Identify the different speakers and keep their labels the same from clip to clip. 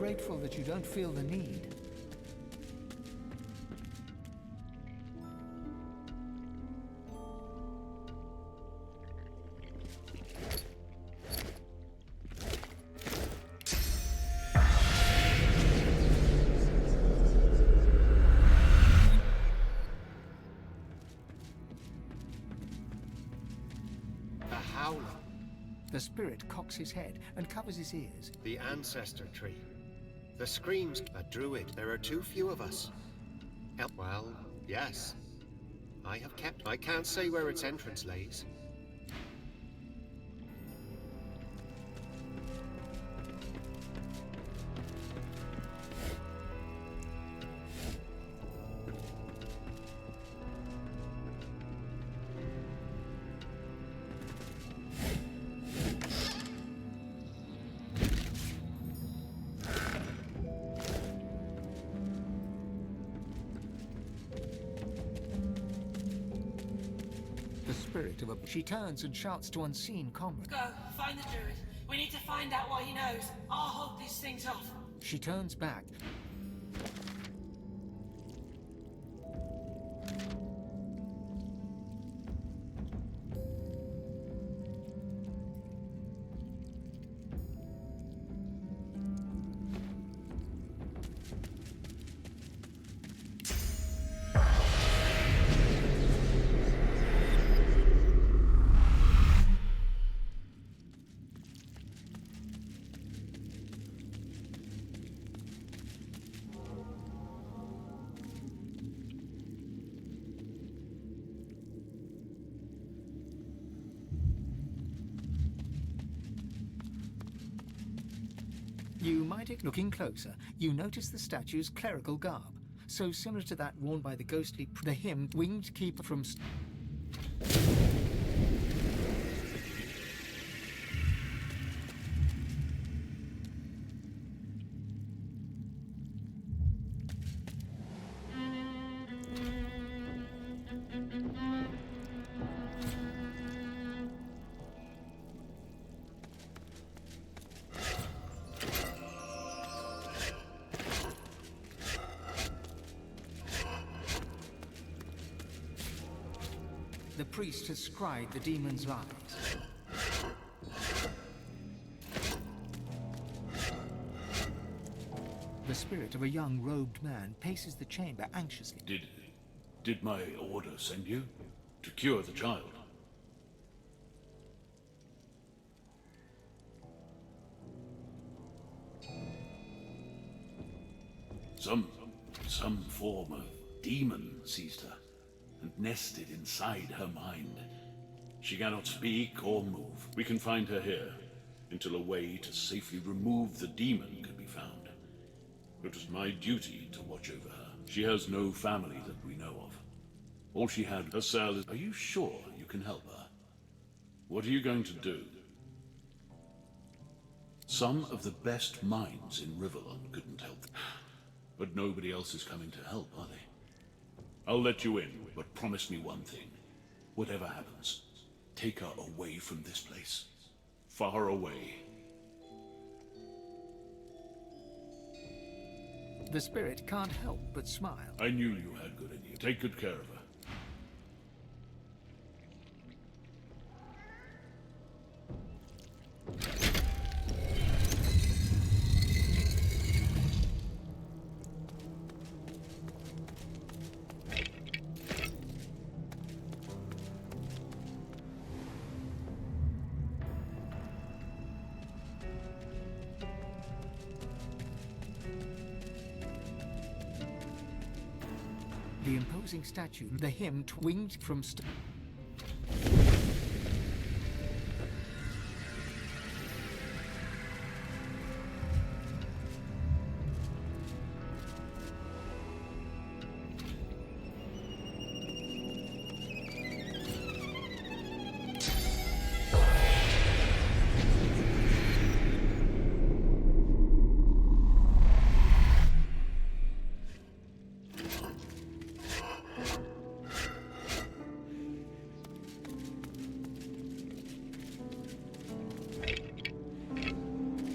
Speaker 1: grateful that you don't feel the need. The spirit cocks his head and covers his ears.
Speaker 2: The ancestor tree. The screams. A druid. There are too few of us. Well, yes. I can't say where its entrance lays.
Speaker 1: She turns and shouts to unseen comrades.
Speaker 3: Go, find the druid. We need to find out what he knows. I'll hold these things off.
Speaker 1: She turns back. You might, looking closer, you notice the statue's clerical garb, so similar to that worn by the ghostly, the hymn winged keeper from... The priest has scried the demon's lies. The spirit of a young robed man paces the chamber anxiously.
Speaker 4: Did my order send you? To cure the child? Some form of demon seized her and nested inside her mind. She cannot speak or move. We can find her here until a way to safely remove the demon can be found. It is my duty to watch over her. She has no family that we know of. All she had, her cell is... Are you sure you can help her? What are you going to do? Some of the best minds in Riverland couldn't help. But nobody else is coming to help, are they? I'll let you in, but promise me one thing. Whatever happens, take her away from this place. Far away.
Speaker 1: The spirit can't help but smile.
Speaker 4: I knew you had good in you. Take good care of her.
Speaker 1: The imposing statue, the hymn winged from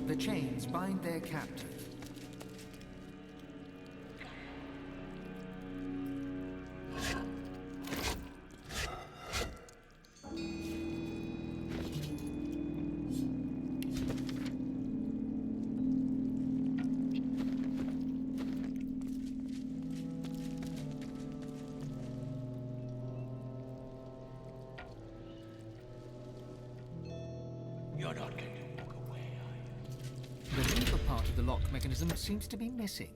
Speaker 1: The chains bind their captive.
Speaker 5: You're not going to walk away, are you?
Speaker 1: The lever part of the lock mechanism seems to be missing.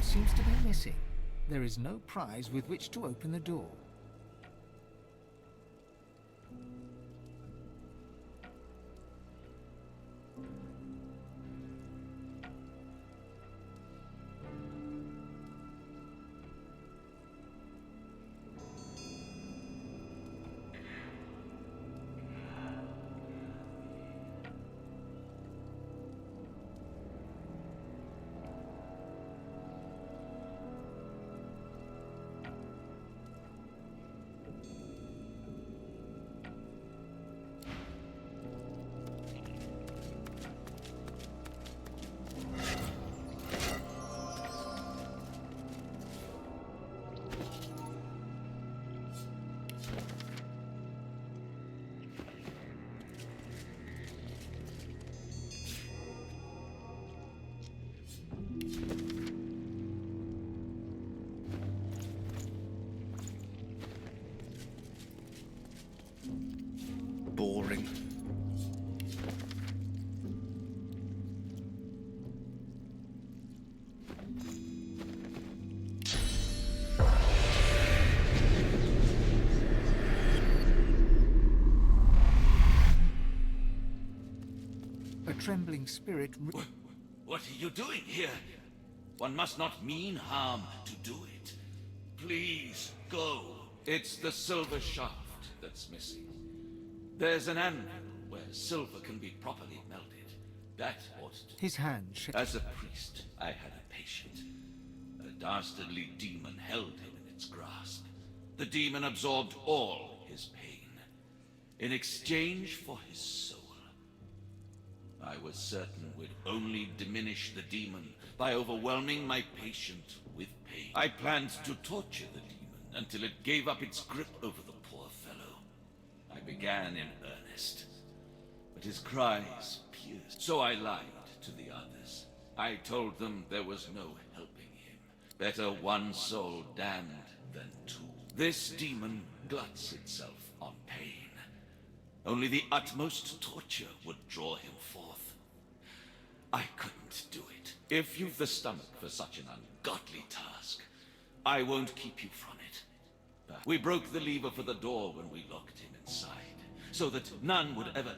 Speaker 1: Seems to be missing. There is no prize with which to open the door.
Speaker 6: Boring.
Speaker 1: A trembling spirit.
Speaker 5: What are you doing here? One must not mean harm to do it. Please, go. It's the silver shaft that's missing. There's an anvil where silver can be properly melted. That ought to...
Speaker 1: His hand
Speaker 5: As a priest, I had a patient. A dastardly demon held him in its grasp. The demon absorbed all his pain. In exchange for his soul. I was certain we'd only diminish the demon by overwhelming my patient with pain. I planned to torture the demon until it gave up its grip over the poor fellow. I began in earnest, but his cries pierced. So I lied to the others. I told them there was no helping him. Better one soul damned than two. This demon gluts itself on pain. Only the utmost torture would draw him forth. I couldn't do it. If you've the stomach for such an ungodly task, I won't keep you from it. But we broke the lever for the door when we locked him inside, so that none would ever...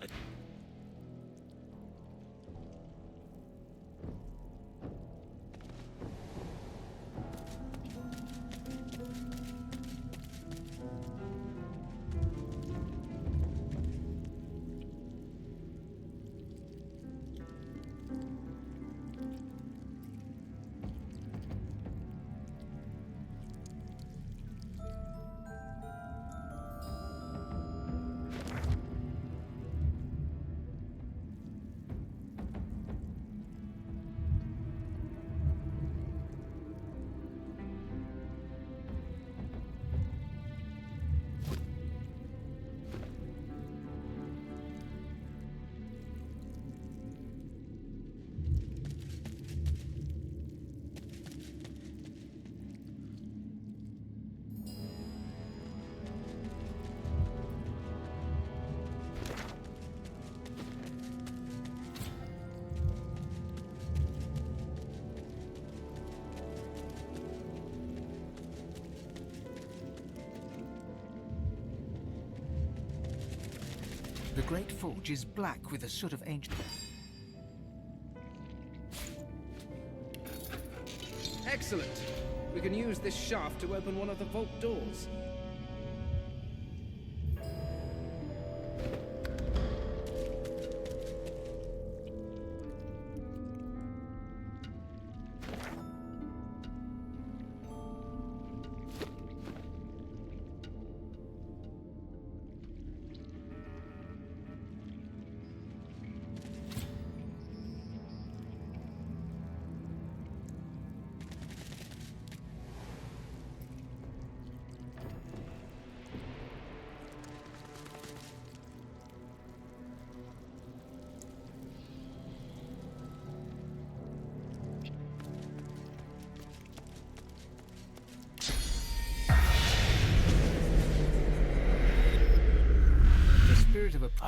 Speaker 1: The great forge is black with a soot of ancient...
Speaker 7: Excellent! We can use this shaft to open one of the vault doors.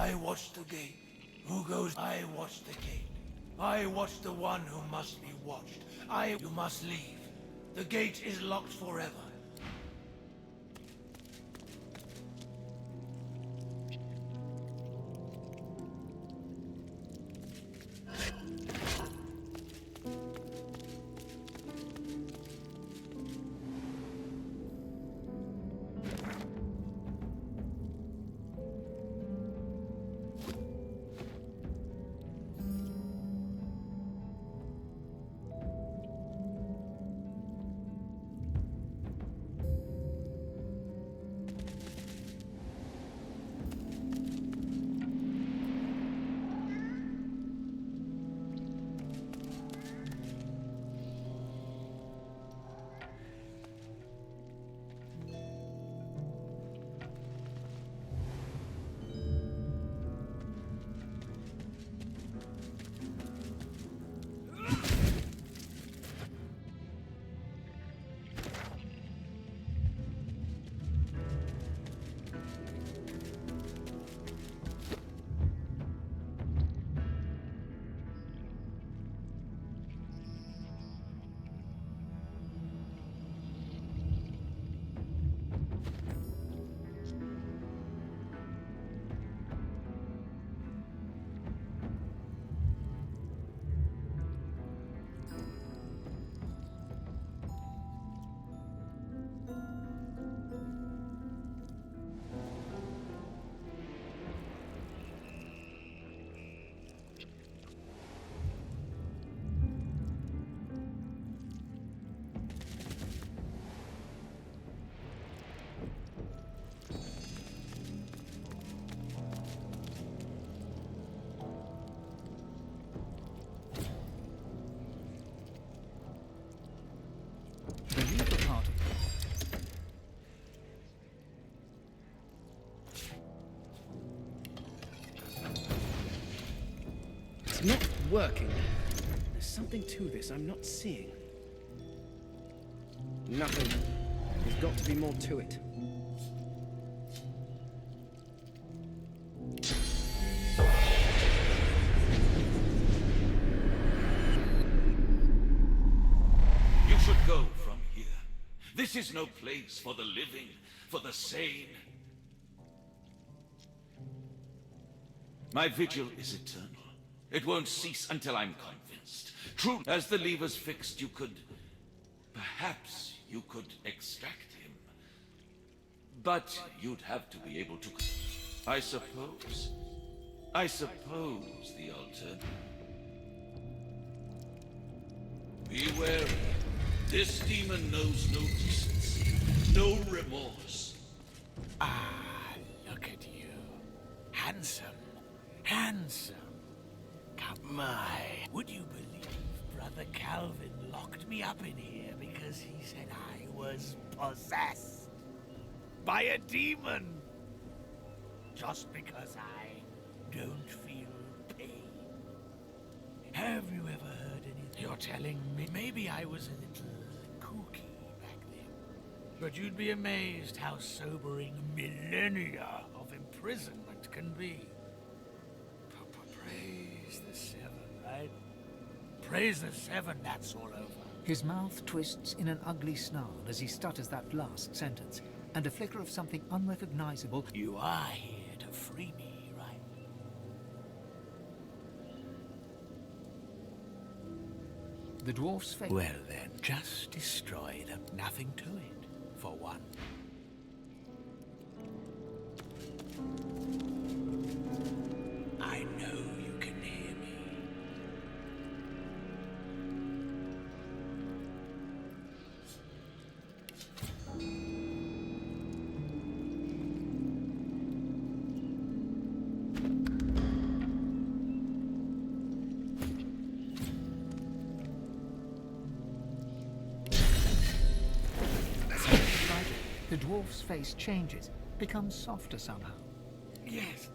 Speaker 6: I watch the gate. Who goes? I watch the gate. I watch the one who must be watched. You must leave. The gate is locked forever.
Speaker 1: The legal part of
Speaker 7: It's not working. There's something to this I'm not seeing. Nothing. There's got to be more to it.
Speaker 5: You should go from here. This is no place for the living, for the sane. My vigil is eternal. It won't cease until I'm convinced. True, as the lever's fixed, you could... Perhaps you could extract him. But you'd have to be able to... I suppose the alternative... Be wary. This demon knows no decency, no remorse.
Speaker 8: Ah, look at you. Handsome. Handsome. Come, my. Would you believe Brother Calvin locked me up in here because he said I was possessed by a demon? Just because I don't feel pain. Have you ever heard anything? You're telling me maybe I was a little kooky back then. But you'd be amazed how sobering millennia of imprisonment can be. Praise the Seven, right? Praise the Seven, that's all over.
Speaker 1: his mouth twists in an ugly snarl as he stutters that last sentence, and a flicker of something unrecognizable.
Speaker 8: You are here to free me, right?
Speaker 1: The dwarf's face.
Speaker 8: Well then, just destroy them. Nothing to it, for one. I know you can hear me.
Speaker 1: The dwarf's face changes, becomes softer somehow.
Speaker 8: Yes.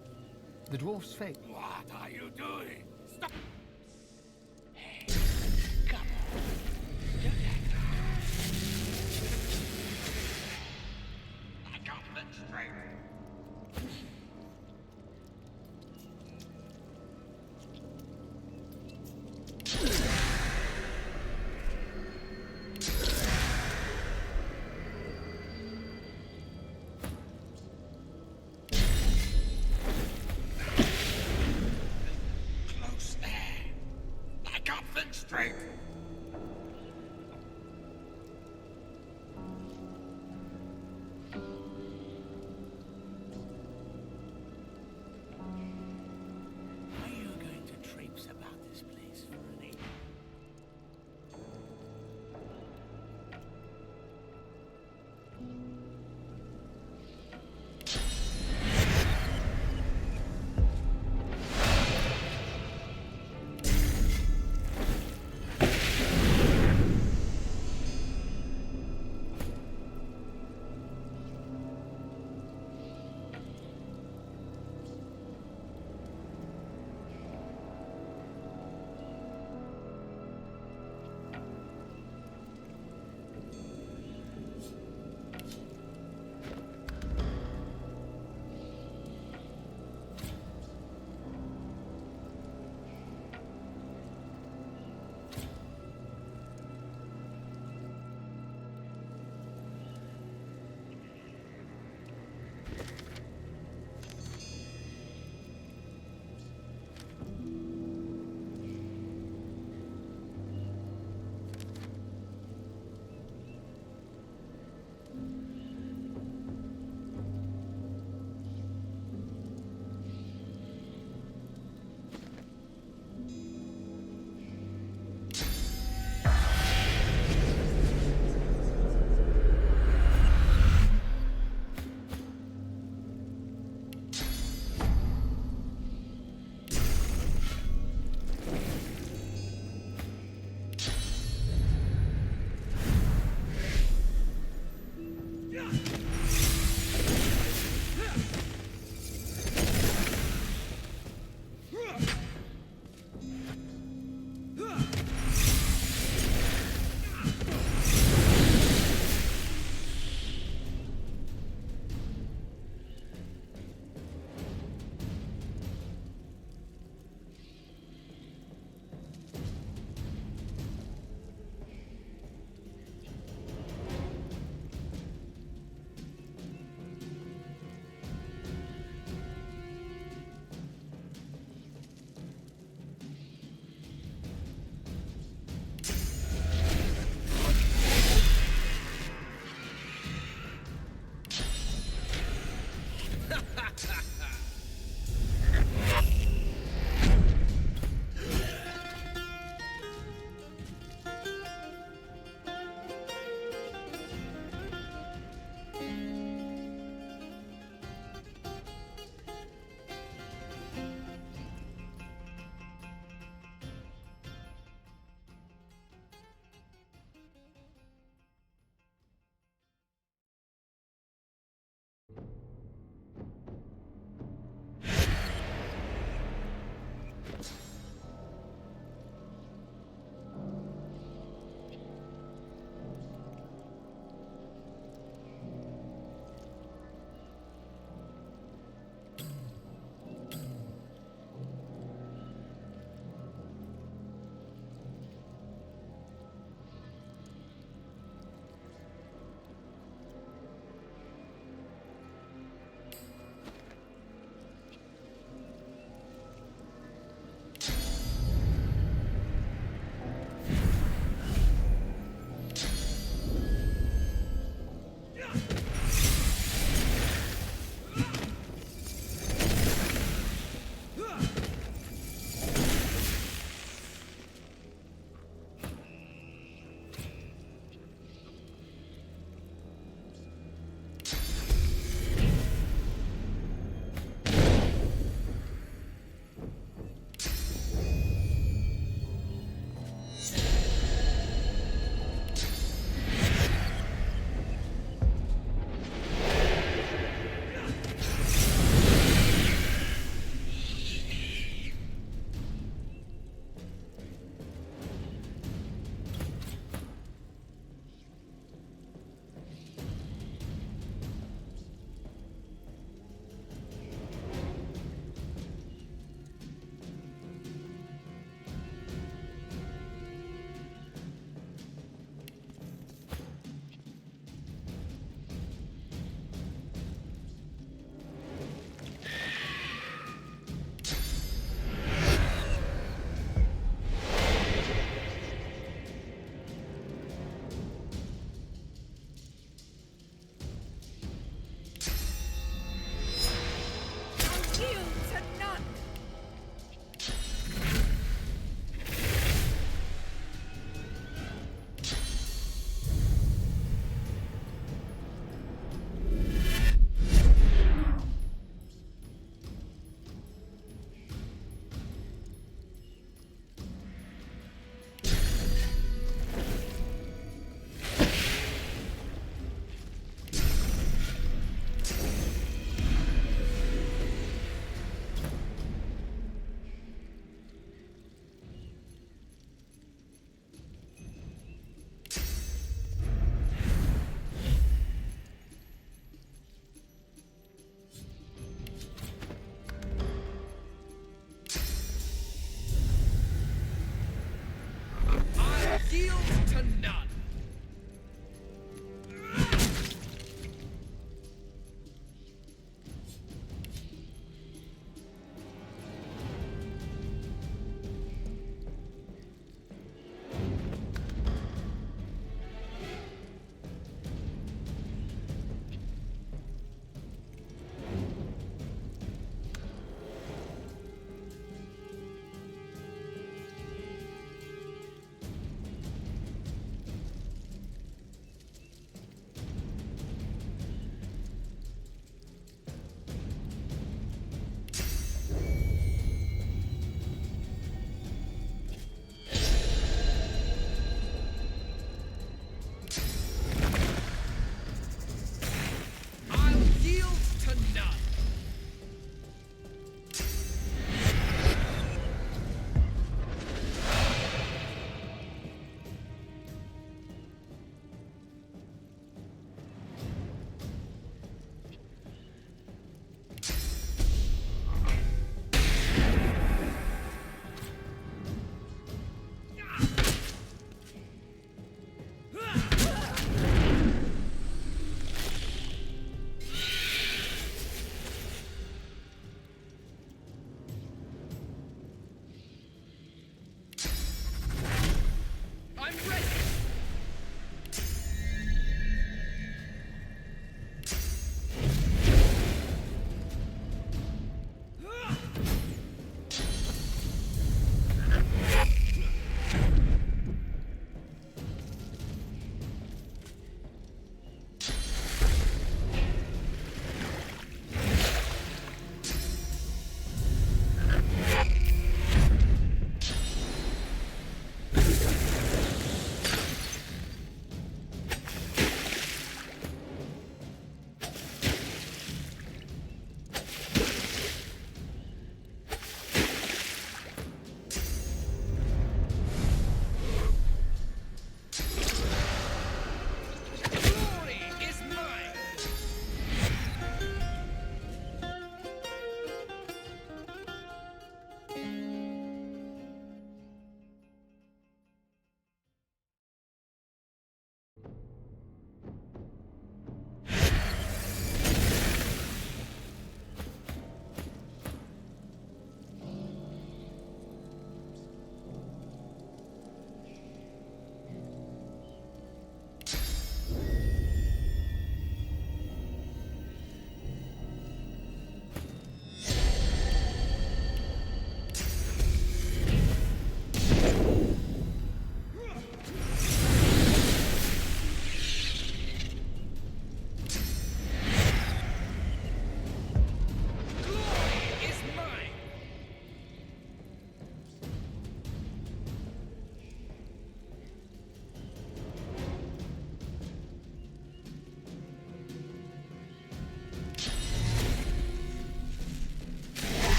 Speaker 1: The dwarf's face.
Speaker 8: What are you doing? Stop! Hey, come on. Don't act like I got the strength.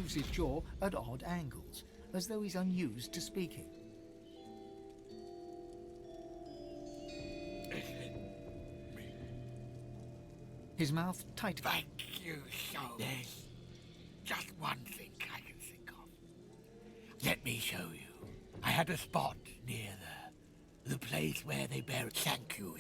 Speaker 1: moves his jaw at odd angles, as though he's unused to speaking. His mouth tight.
Speaker 8: Thank you so much. There's just one thing I can think of. Let me show you. I had a spot near the place where they buried. Thank you.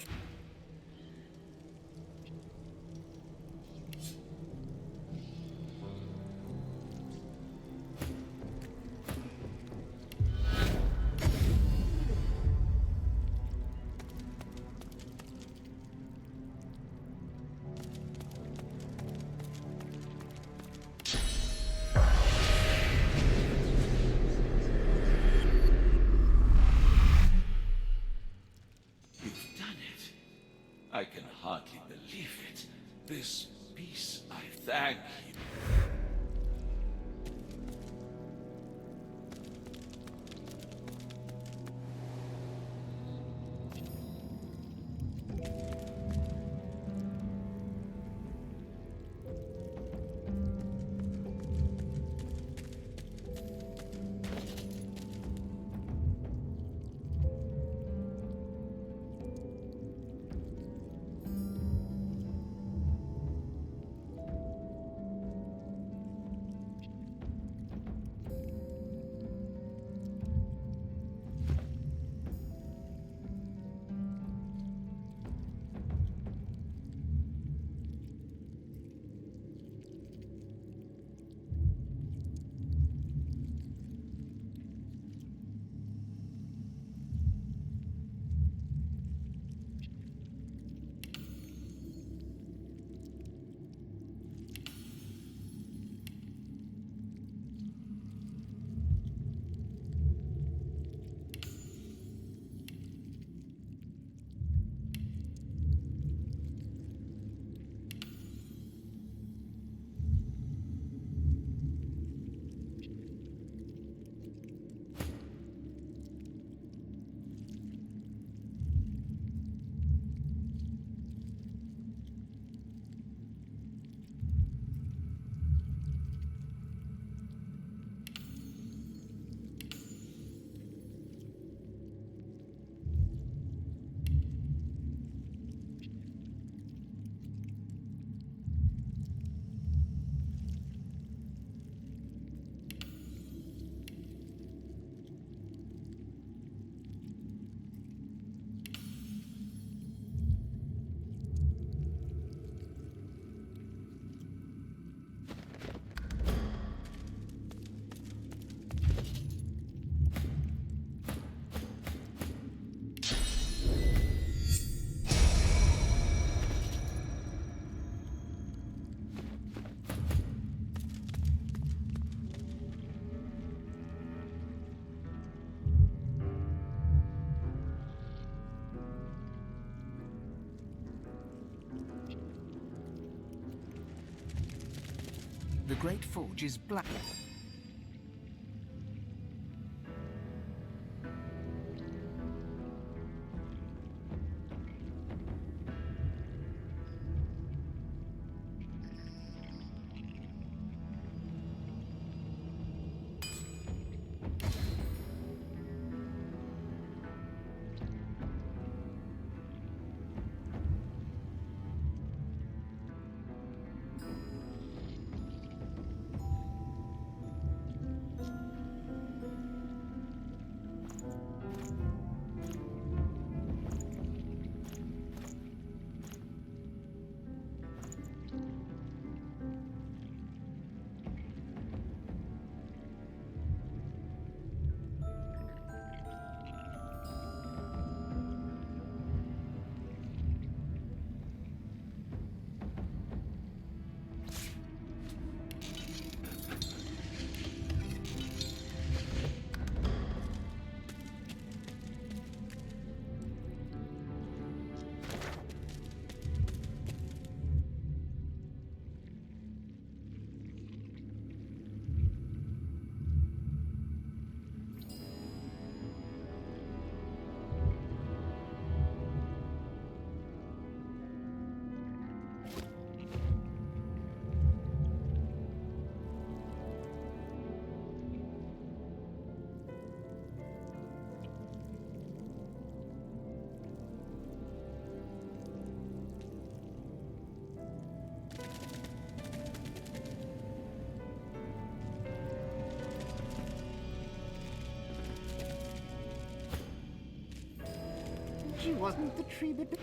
Speaker 5: I can hardly believe it. This peace, I thank you.
Speaker 1: The Great Forge is black.
Speaker 9: She wasn't the tree that...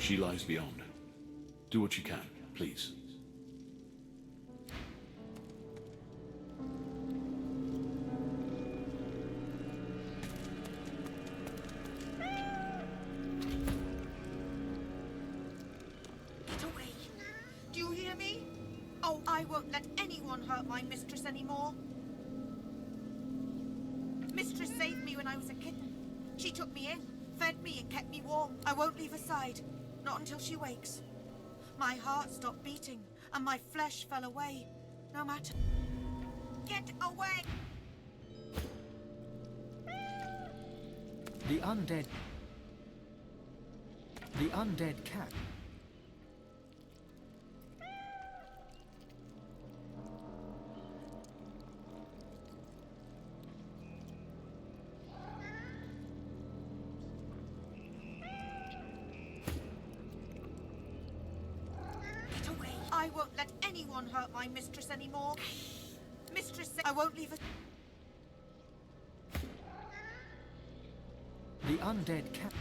Speaker 4: She lies beyond. Do what you can, please.
Speaker 9: me? Oh, I won't let anyone hurt my mistress anymore. Mistress saved me when I was a kitten. She took me in, fed me and kept me warm. I won't leave her side, not until she wakes. My heart stopped beating and my flesh fell away. No matter. Get away!
Speaker 1: The undead cat.
Speaker 9: Get away! I won't let anyone hurt my mistress anymore. Mistress, I won't leave her.
Speaker 1: The undead cat.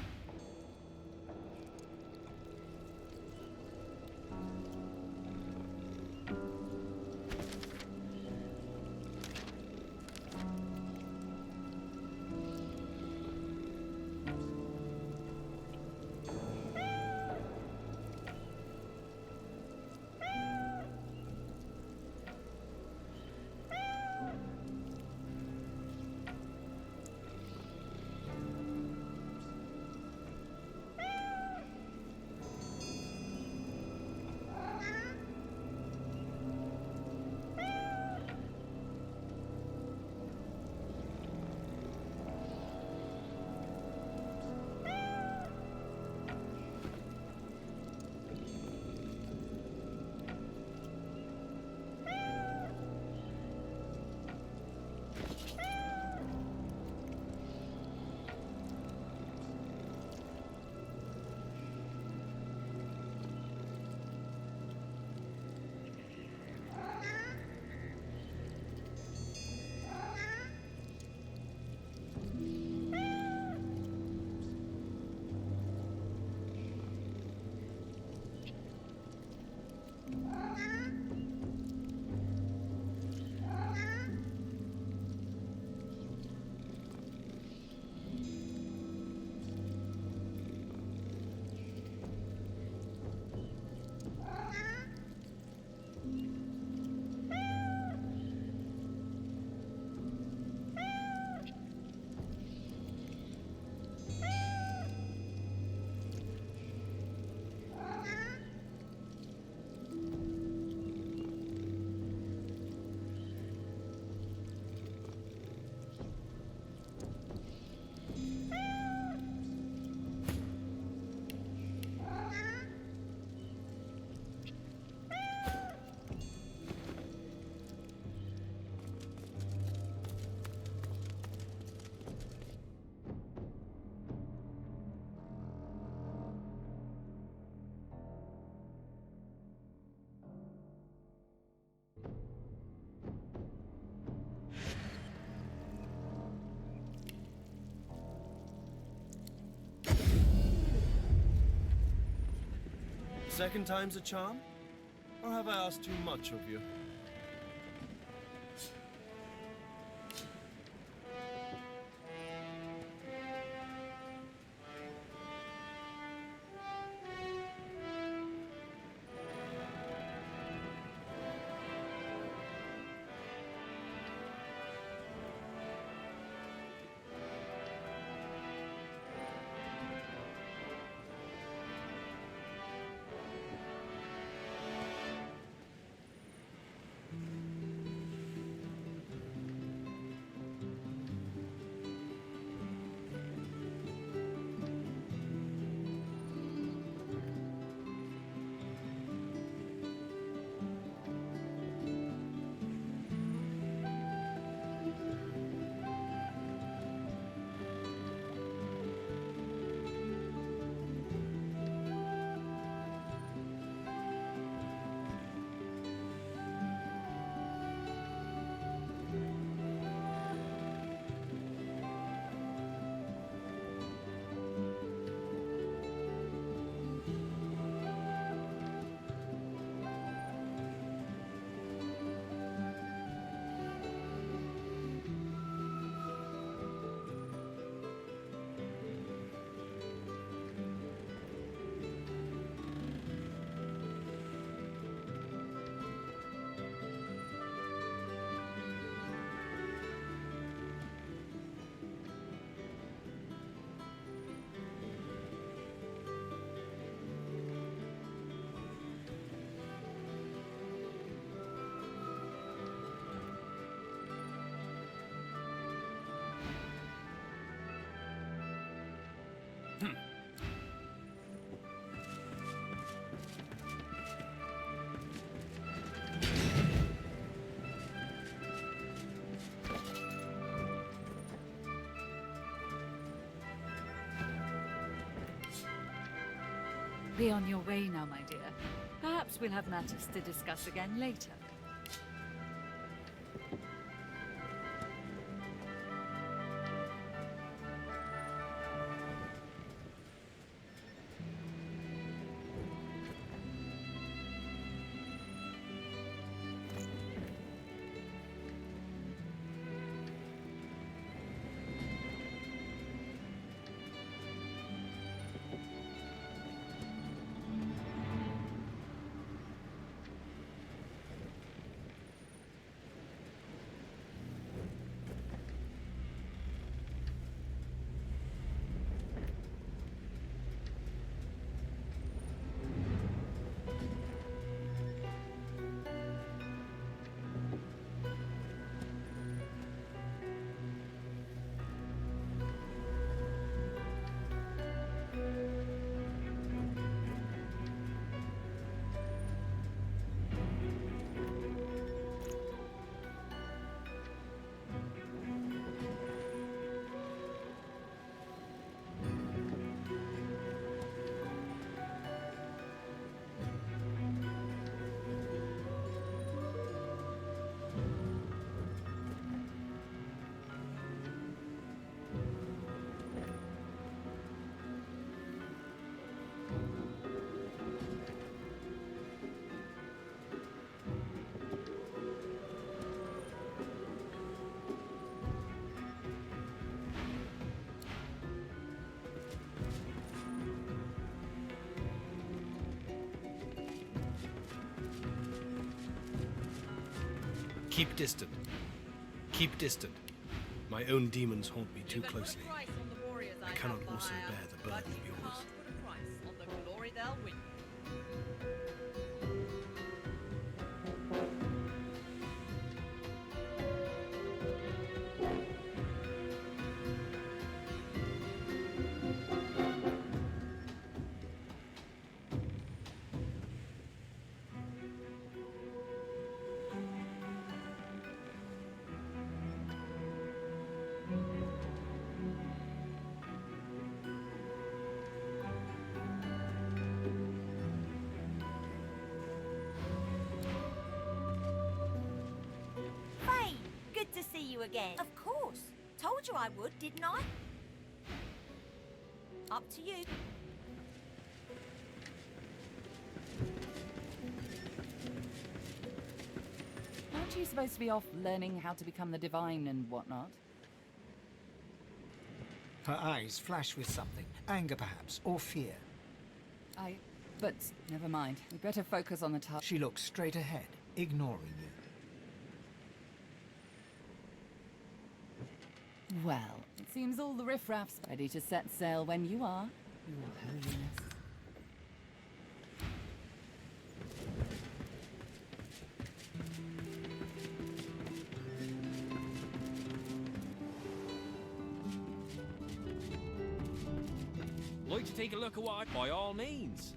Speaker 10: Second time's a charm? Or have I asked too much of you?
Speaker 11: Be on your way now, my dear. Perhaps we'll have matters to discuss again later.
Speaker 10: Keep distant. Keep distant. My own demons haunt me too closely. I cannot also bear the burden of yours.
Speaker 12: Good to see you again. Of course. Told you I would, didn't I? Up to you.
Speaker 11: Aren't you supposed to be off learning how to become the divine and whatnot?
Speaker 1: Her eyes flash with something. Anger, perhaps, or fear.
Speaker 11: But never mind. We better focus on the task.
Speaker 1: She looks straight ahead, ignoring you.
Speaker 11: Well, it seems all the riffraff's ready to set sail when you are, Your Holiness.
Speaker 13: Like to take a look at what? By all means.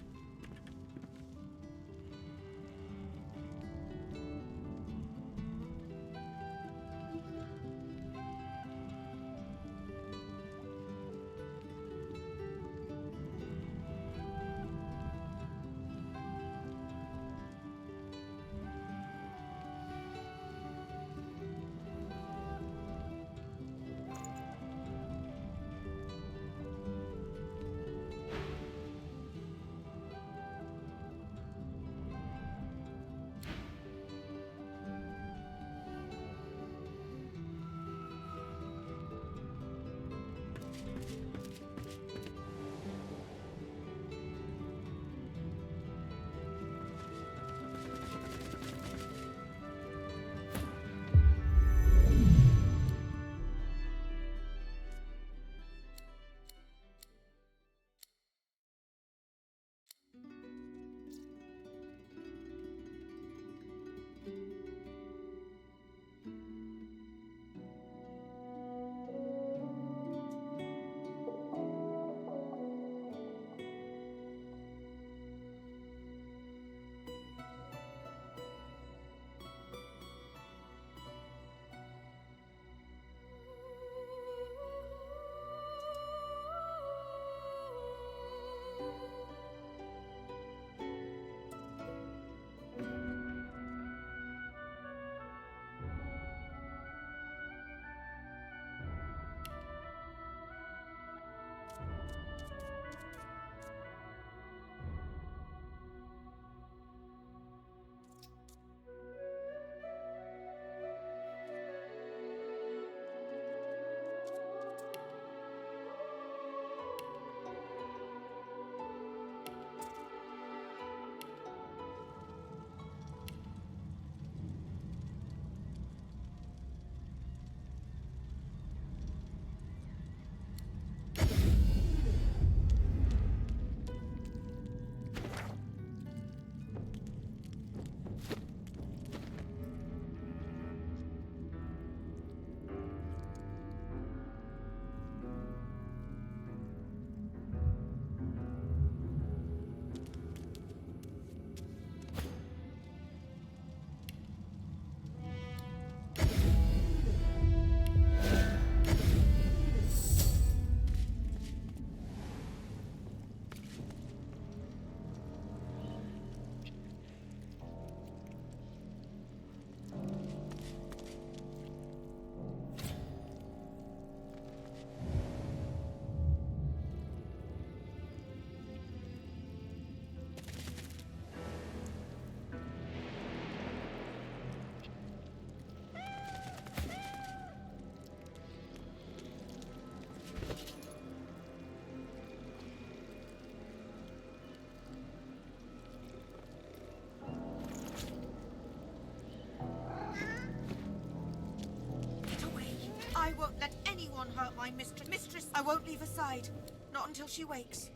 Speaker 9: hurt my mistress. Mistress, I won't leave her side. Not until she wakes.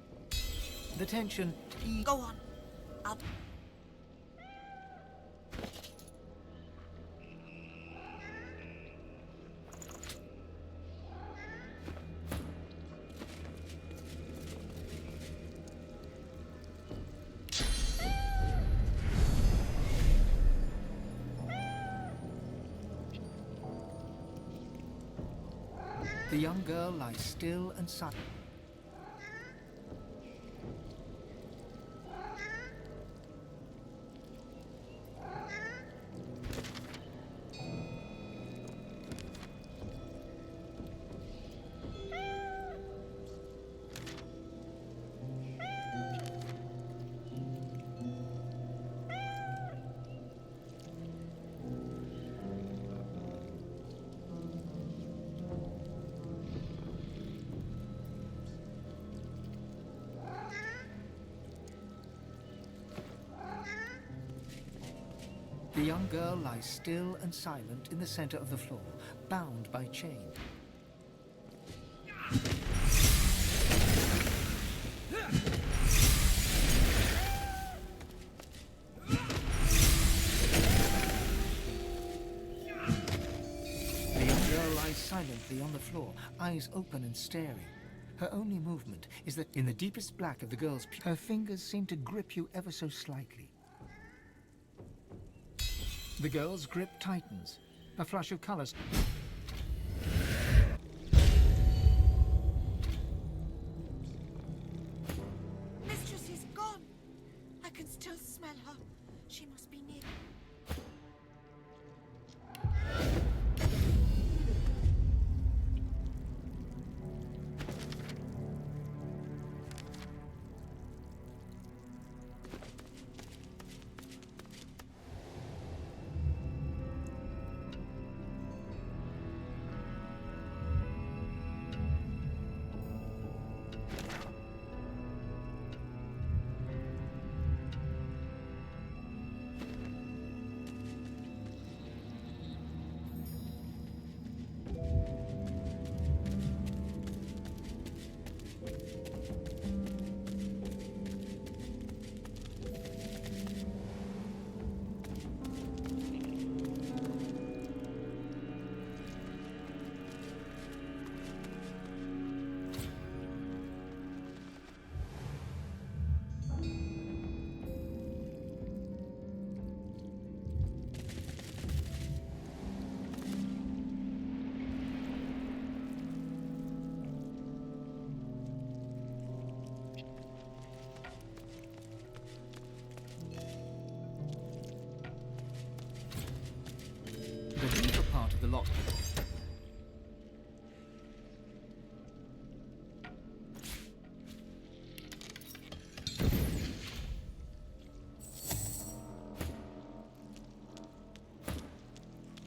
Speaker 1: The tension...
Speaker 9: Go on. I'll...
Speaker 1: The young girl lies still and silent. The young girl lies still and silent in the center of the floor, bound by chain. The young girl lies silently on the floor, eyes open and staring. Her only movement is that in the deepest black of the girl's her fingers seem to grip you ever so slightly. The girl's grip tightens. A flush of colors.
Speaker 9: Mistress is gone. I can still smell her. She must be near. The deeper part of the lock.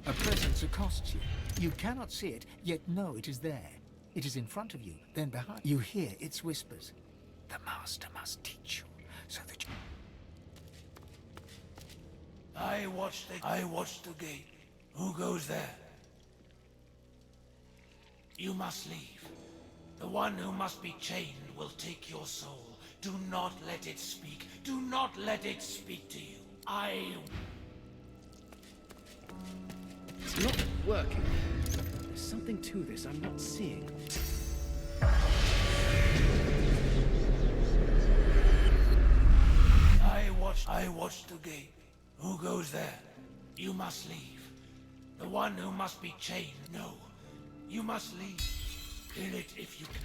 Speaker 9: A presence accosts you. You cannot see it, yet know it is there. It is in front of you, then behind. You hear its whispers. The master must teach you, so that you...
Speaker 6: I watch the gate. Who goes there? You must leave. The one who must be chained will take your soul. Do not let it speak. Do not let it speak to you.
Speaker 7: It's not working. There's something to this I'm not seeing.
Speaker 6: I watch the gate. Who goes there? You must leave. The one who must be chained. No. You must leave. Kill it if you can.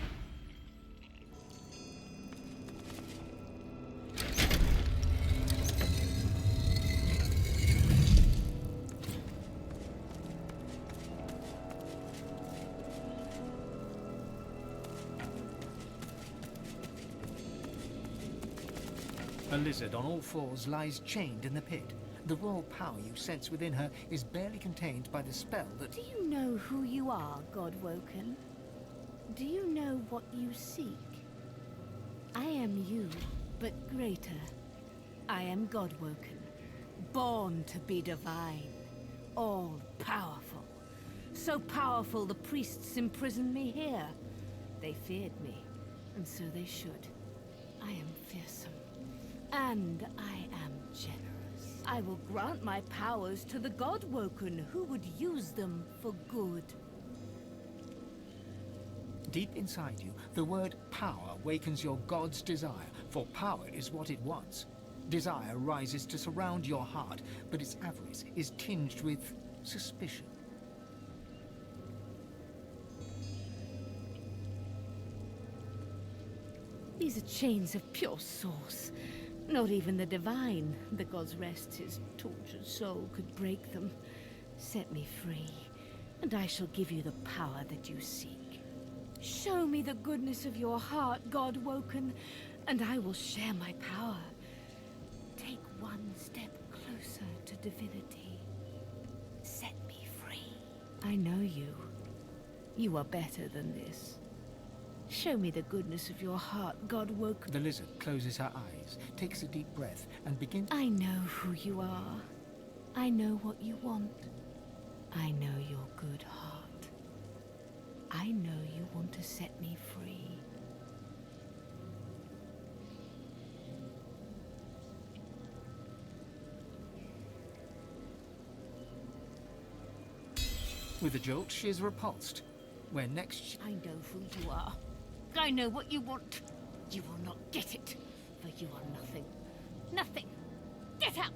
Speaker 1: A lizard on all fours lies chained in the pit. The raw power you sense within her is barely contained by the spell that...
Speaker 14: Do you know who you are, Godwoken? Do you know what you seek? I am you, but greater. I am Godwoken, born to be divine, all-powerful. So powerful the priests imprisoned me here. They feared me, and so they should. I am fearsome, and I am generous. I will grant my powers to the God-Woken who would use them for good.
Speaker 1: Deep inside you, the word power wakens your god's desire, for power is what it wants. Desire rises to surround your heart, but its avarice is tinged with suspicion.
Speaker 14: These are chains of pure source. Not even the divine, the god's rest, his tortured soul, could break them. Set me free, and I shall give you the power that you seek. Show me the goodness of your heart, God-Woken, and I will share my power. Take one step closer to divinity. Set me free. I know you. You are better than this. Show me the goodness of your heart, God-Woken.
Speaker 1: The lizard closes her eyes, takes a deep breath, and begins...
Speaker 14: I know who you are. I know what you want. I know your good heart. I know you want to set me free.
Speaker 1: With a jolt, she is repulsed. Where next
Speaker 14: I know who you are. I know what you want. You will not get it, for you are nothing. Nothing. Get out!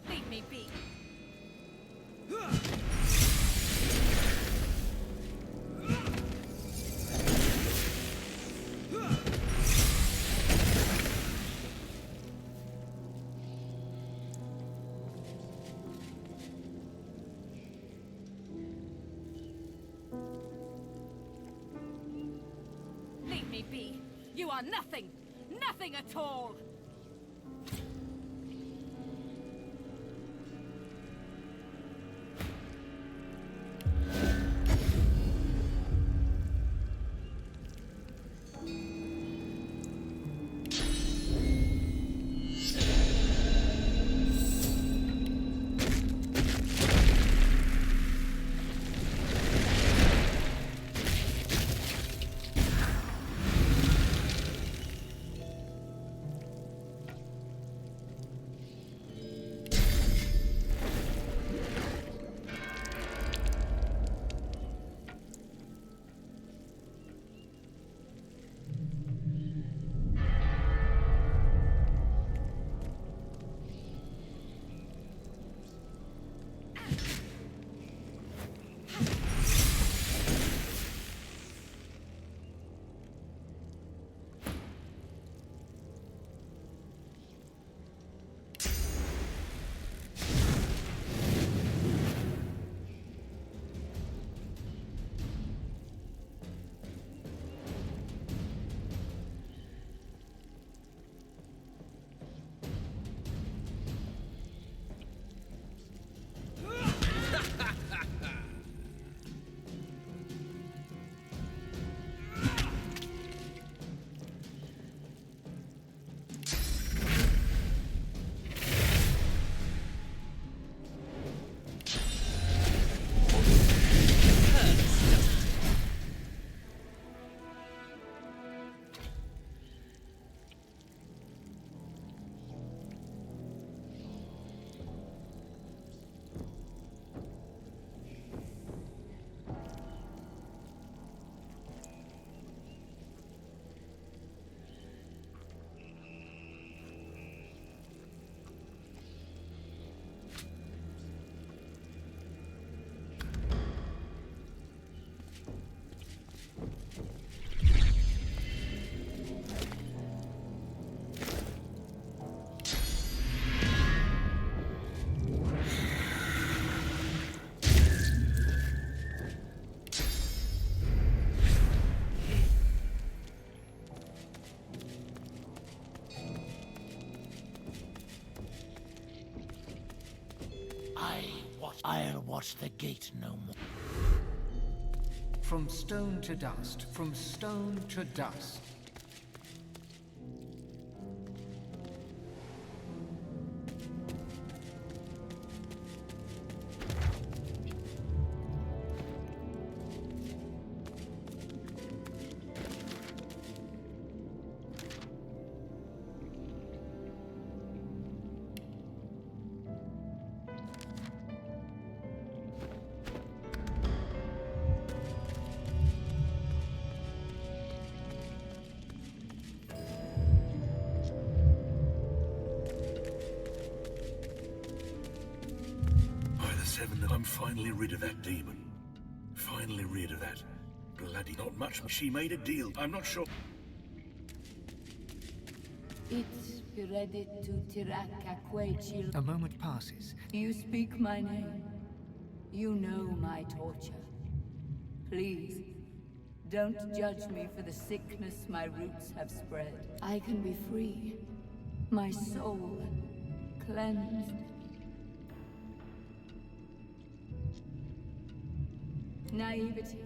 Speaker 11: Leave me be. Leave me be. You are nothing. Nothing at all.
Speaker 6: watch the gate no more.
Speaker 1: From stone to dust, from stone to dust.
Speaker 15: I'm finally rid of that demon. Finally rid of that. Bloody not much. She made a deal. I'm not sure.
Speaker 11: It's ready to Tirakaquechil.
Speaker 1: A moment passes.
Speaker 11: You speak my name. You know my torture. Please, don't judge me for the sickness my roots have spread. I can be free. My soul cleansed. Naivety,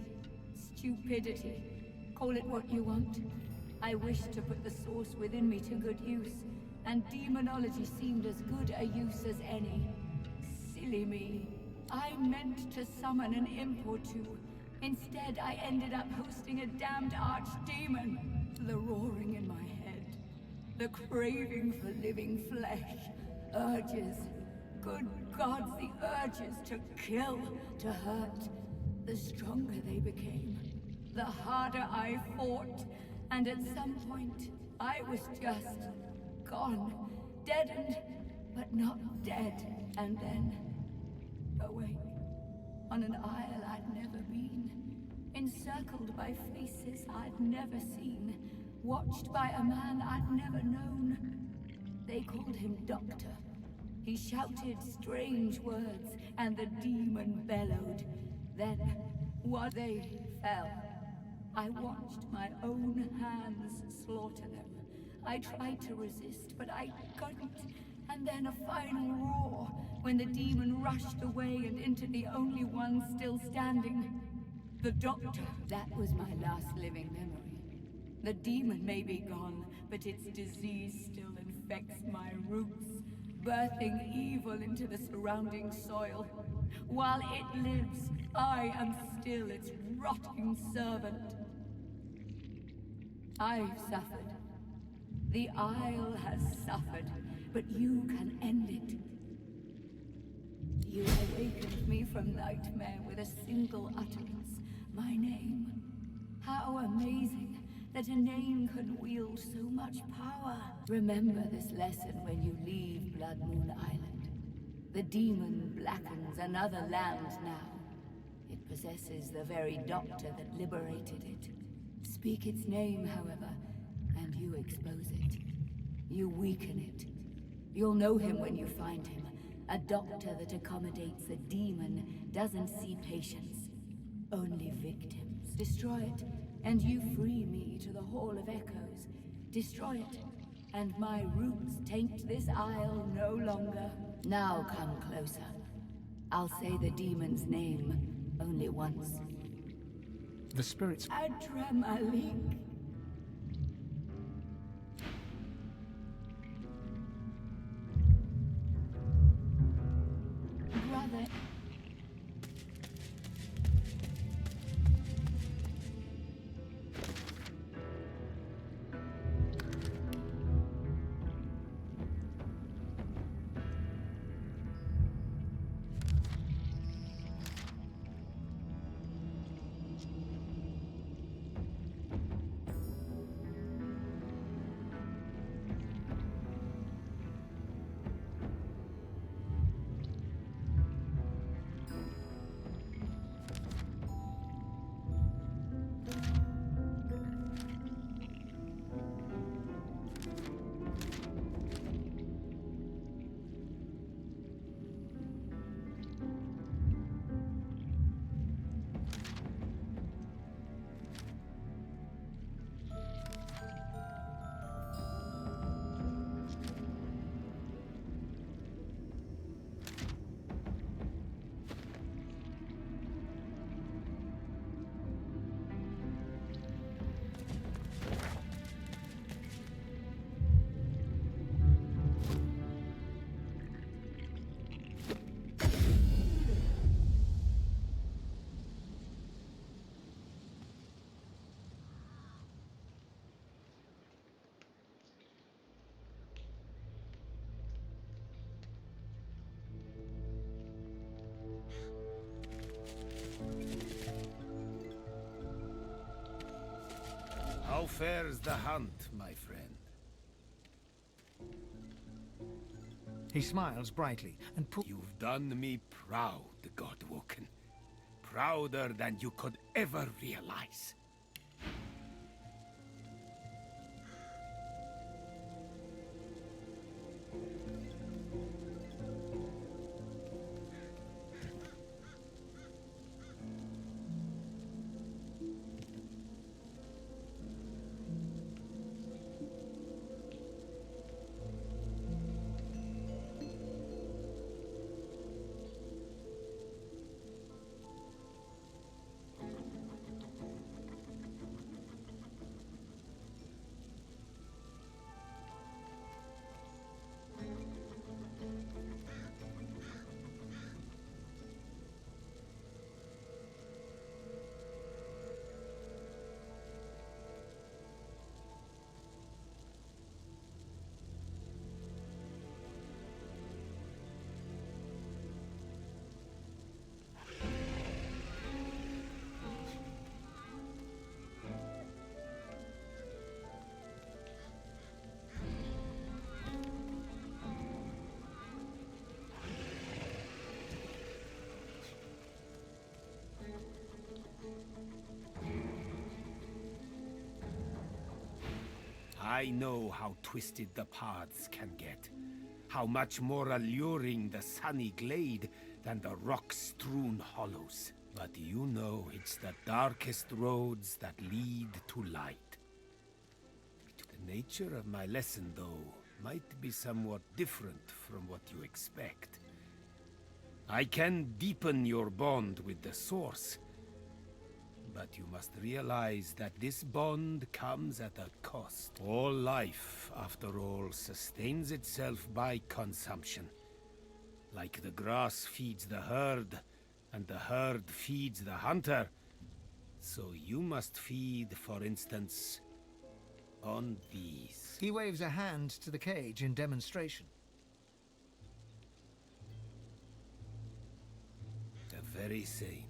Speaker 11: stupidity, call it what you want. I wish to put the source within me to good use, and demonology seemed as good a use as any. Silly me. I meant to summon an imp or two. Instead, I ended up hosting a damned archdemon. The roaring in my head, the craving for living flesh, urges. Good gods, the urges to kill, to hurt. The stronger they became, the harder I fought, and at some point, I was just gone, deadened, but not dead. And then, awake, on an isle I'd never been, encircled by faces I'd never seen, watched by a man I'd never known. They called him Doctor. He shouted strange words, and the demon bellowed. Then, while they fell, I watched my own hands slaughter them. I tried to resist, but I couldn't. And then a final roar, when the demon rushed away and into the only one still standing. The Doctor. That was my last living memory. The demon may be gone, but its disease still infects my roots, birthing evil into the surrounding soil. While it lives, I am still its rotting servant. I've suffered. The Isle has suffered, but you can end it. You awakened me from nightmare with a single utterance, my name. How amazing that a name can wield so much power. Remember this lesson when you leave Blood Moon Island. The demon blackens another land now. It possesses the very doctor that liberated it. Speak its name, however, and you expose it. You weaken it. You'll know him when you find him. A doctor that accommodates a demon doesn't see patients, only victims. Destroy it, and you free me to the Hall of Echoes. Destroy it, and my roots taint this isle no longer. Now come closer. I'll say the demon's name only once.
Speaker 1: The spirits...
Speaker 11: Adramalik. Brother...
Speaker 6: How fares the hunt, my friend?
Speaker 1: He smiles brightly and
Speaker 6: You've done me proud, Godwoken. Prouder than you could ever realize. I know how twisted the paths can get. How much more alluring the sunny glade than the rock-strewn hollows. But you know it's the darkest roads that lead to light. The nature of my lesson, though, might be somewhat different from what you expect. I can deepen your bond with the Source, but you must realize that this bond comes at a cost. All life, after all, sustains itself by consumption. Like the grass feeds the herd, and the herd feeds the hunter. So you must feed, for instance, on these.
Speaker 1: He waves a hand to the cage in demonstration.
Speaker 6: The very same.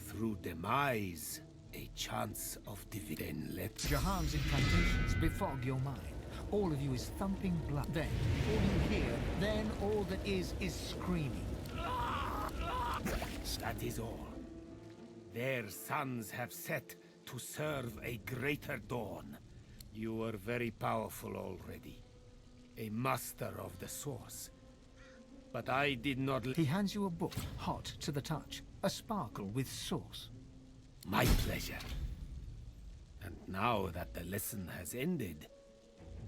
Speaker 6: Through demise, a chance of dividend. Let
Speaker 1: Jahan's incantations befog your mind. All of you is thumping blood. Then, all you hear, then all that is screaming.
Speaker 6: That is all. Their suns have set to serve a greater dawn. You are very powerful already. A master of the Source. But I did not...
Speaker 1: He hands you a book, hot to the touch. A sparkle with Source.
Speaker 6: My pleasure. And now that the lesson has ended,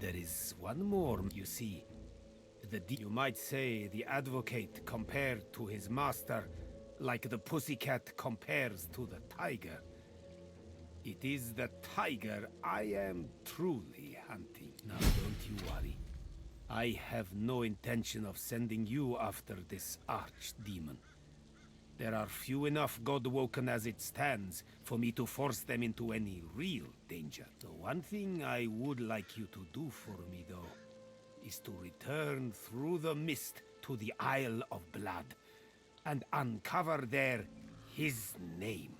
Speaker 6: there is one more. You see, you might say the advocate compared to his master, like the pussycat compares to the tiger. It is the tiger I am truly hunting. Now don't you worry. I have no intention of sending you after this archdemon. There are few enough Godwoken as it stands for me to force them into any real danger. The one thing I would like you to do for me, though, is to return through the mist to the Isle of Blood and uncover there his name.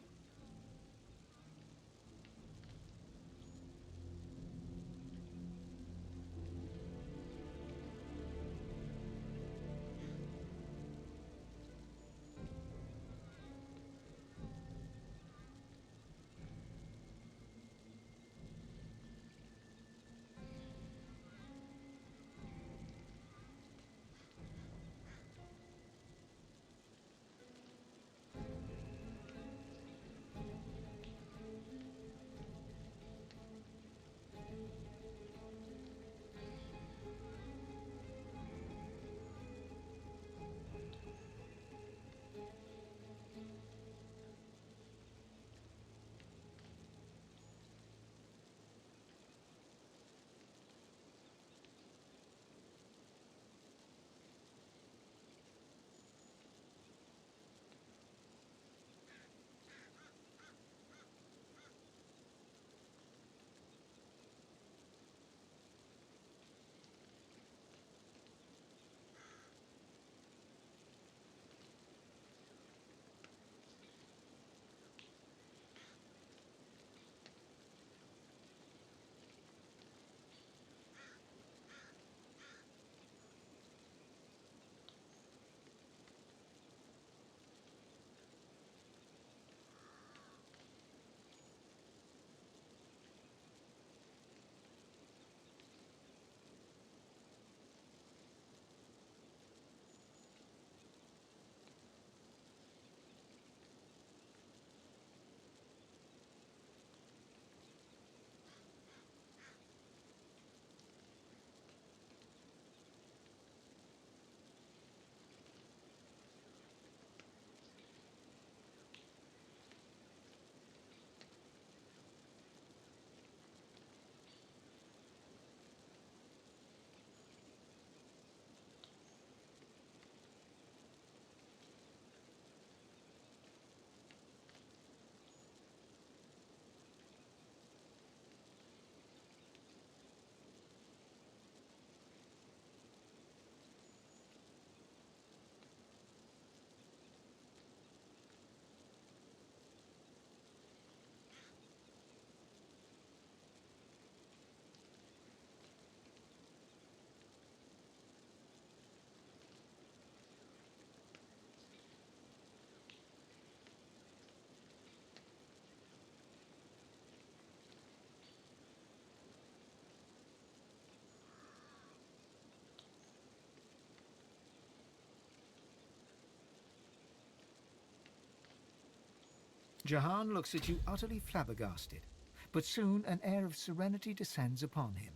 Speaker 1: Jahan looks at you utterly flabbergasted, but soon an air of serenity descends upon him,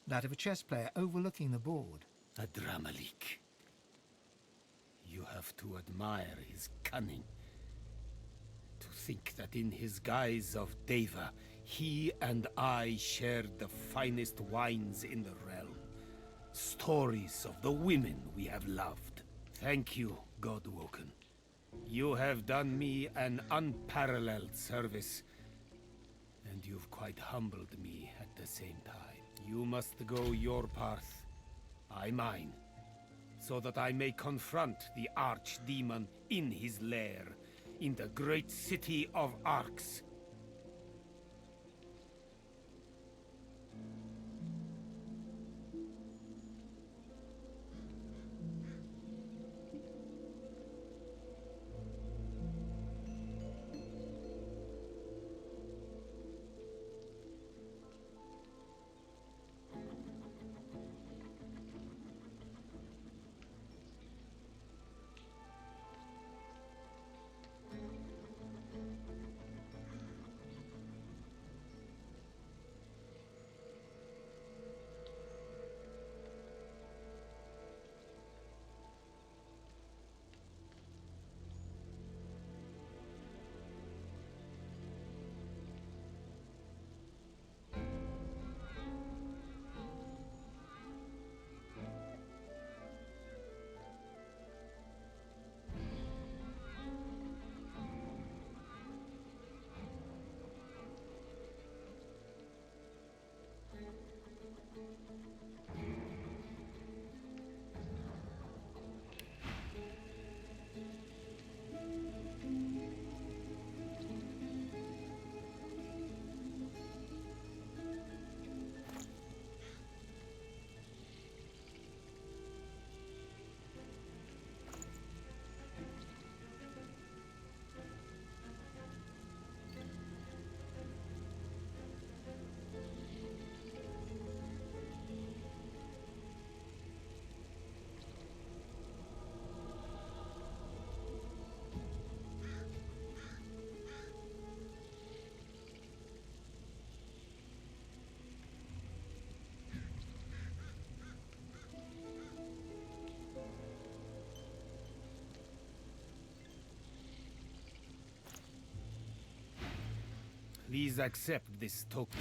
Speaker 1: that of a chess player overlooking the board.
Speaker 6: Adramalik. You have to admire his cunning. To think that in his guise of Deva, he and I shared the finest wines in the realm. Stories of the women we have loved. Thank you, Godwoken. You have done me an unparalleled service, and you've quite humbled me at the same time. You must go your path, I mine, so that I may confront the archdemon in his lair, in the great city of Arx. Please accept this token.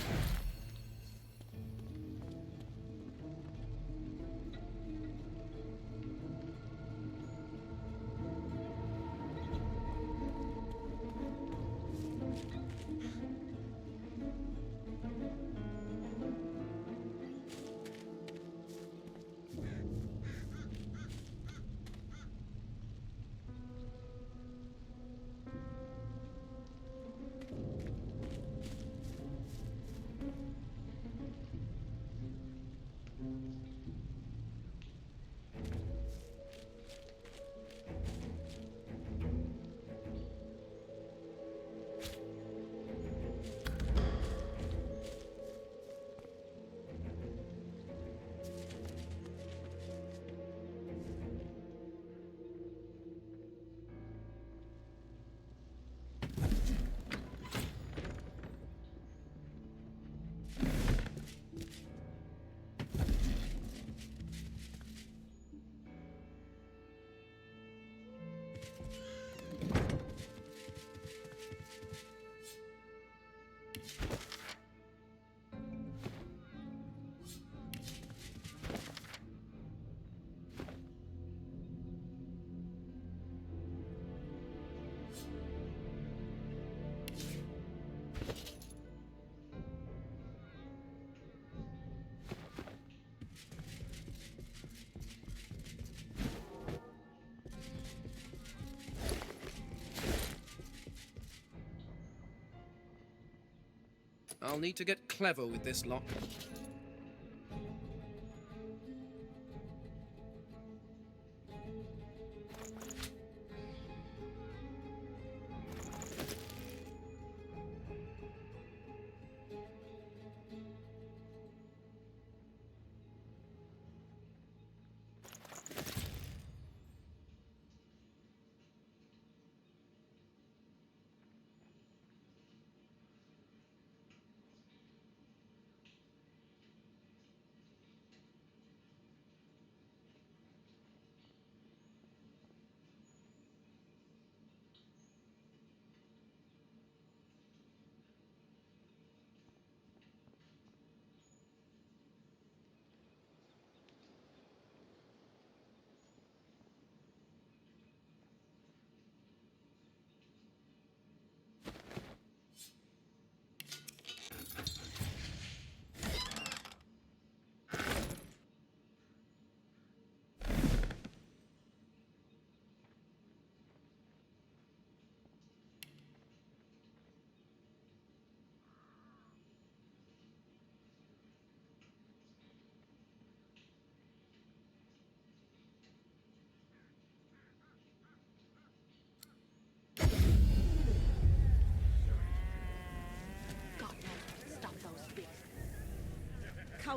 Speaker 7: I'll need to get clever with this lock.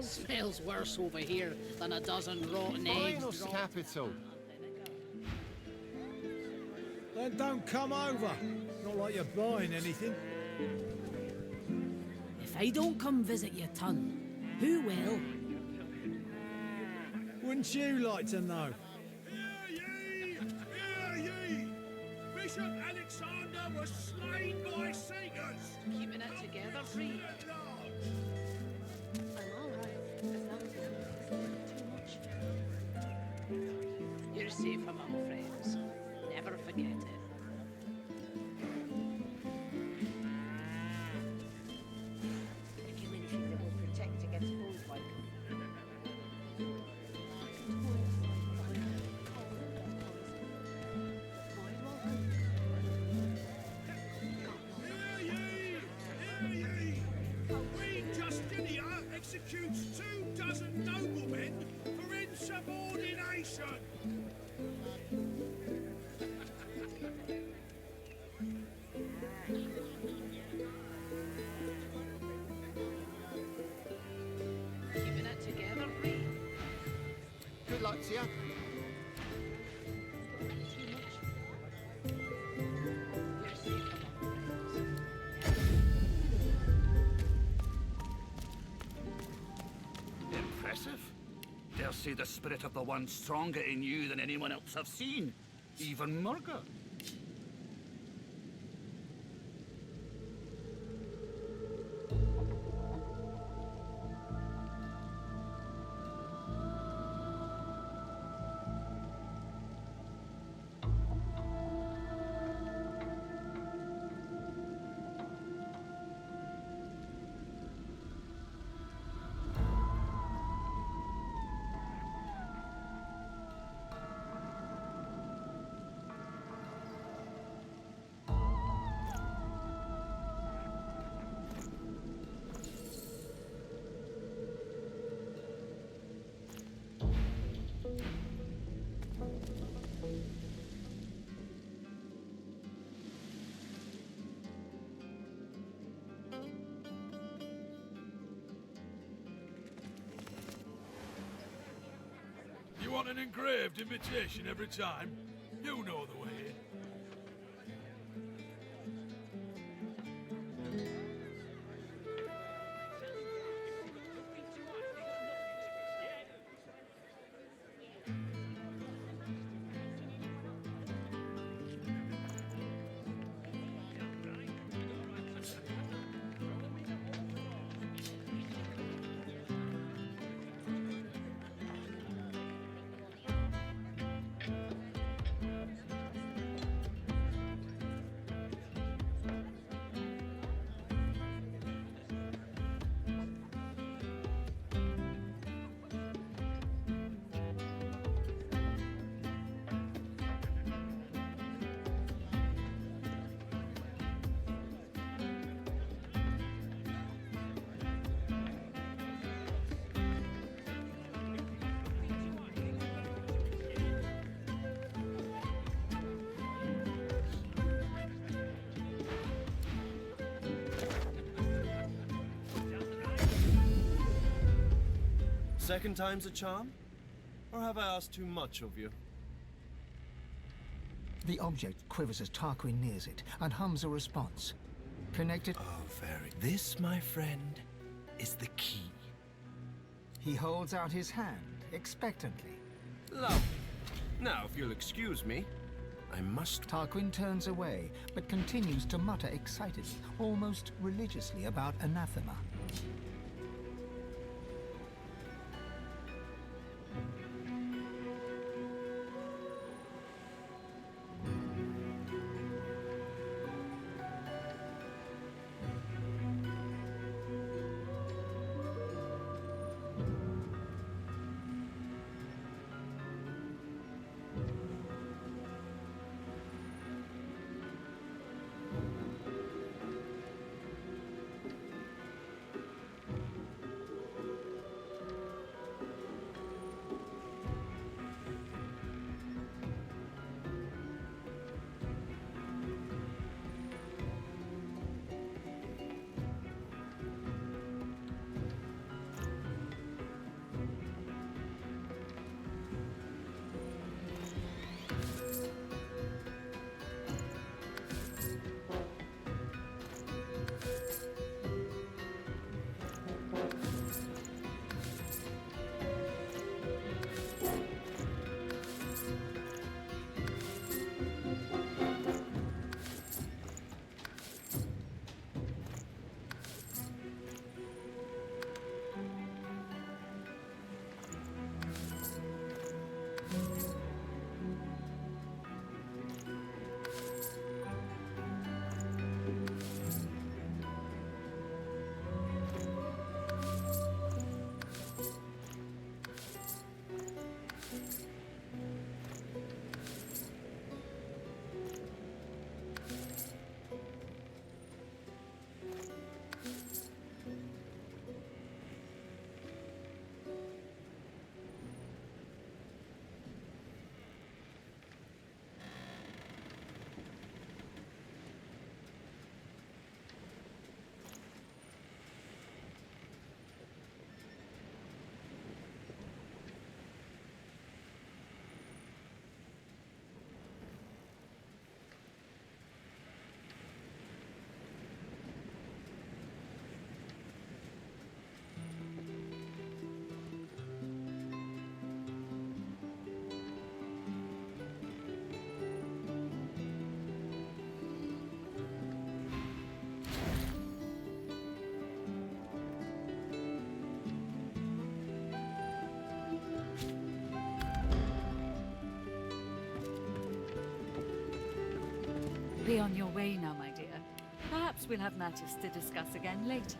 Speaker 16: Smells worse over here than a dozen rotten eggs.
Speaker 17: Buenos capital.
Speaker 18: Then don't come over. Not like you're buying anything.
Speaker 16: If I don't come visit you, Ton, who will?
Speaker 18: Wouldn't you like to know?
Speaker 8: Bishop Alexander was slain by Seekers!
Speaker 16: Keeping it together, Free. You're safe among friends. Never forget it.
Speaker 19: A community that will protect against bulls like
Speaker 8: Queen Justinia executes 24 noblemen for insubordination!
Speaker 16: Keeping it together, Free.
Speaker 17: Good luck to you.
Speaker 16: You're safe among
Speaker 20: Impressive. Dare say the spirit of the one stronger in you than anyone else I've seen. Even Murga.
Speaker 8: You want an engraved invitation every time? You know the way.
Speaker 17: Second time's a charm? Or have I asked too much of you?
Speaker 1: The object quivers as Tarquin nears it and hums a response. Connected.
Speaker 10: Oh, very. This, my friend, is the key.
Speaker 1: He holds out his hand, expectantly.
Speaker 10: Lovely. Now, if you'll excuse me, I must...
Speaker 1: Tarquin turns away, but continues to mutter excitedly, almost religiously, about anathema.
Speaker 21: Be on your way now, my dear. Perhaps we'll have matters to discuss again later.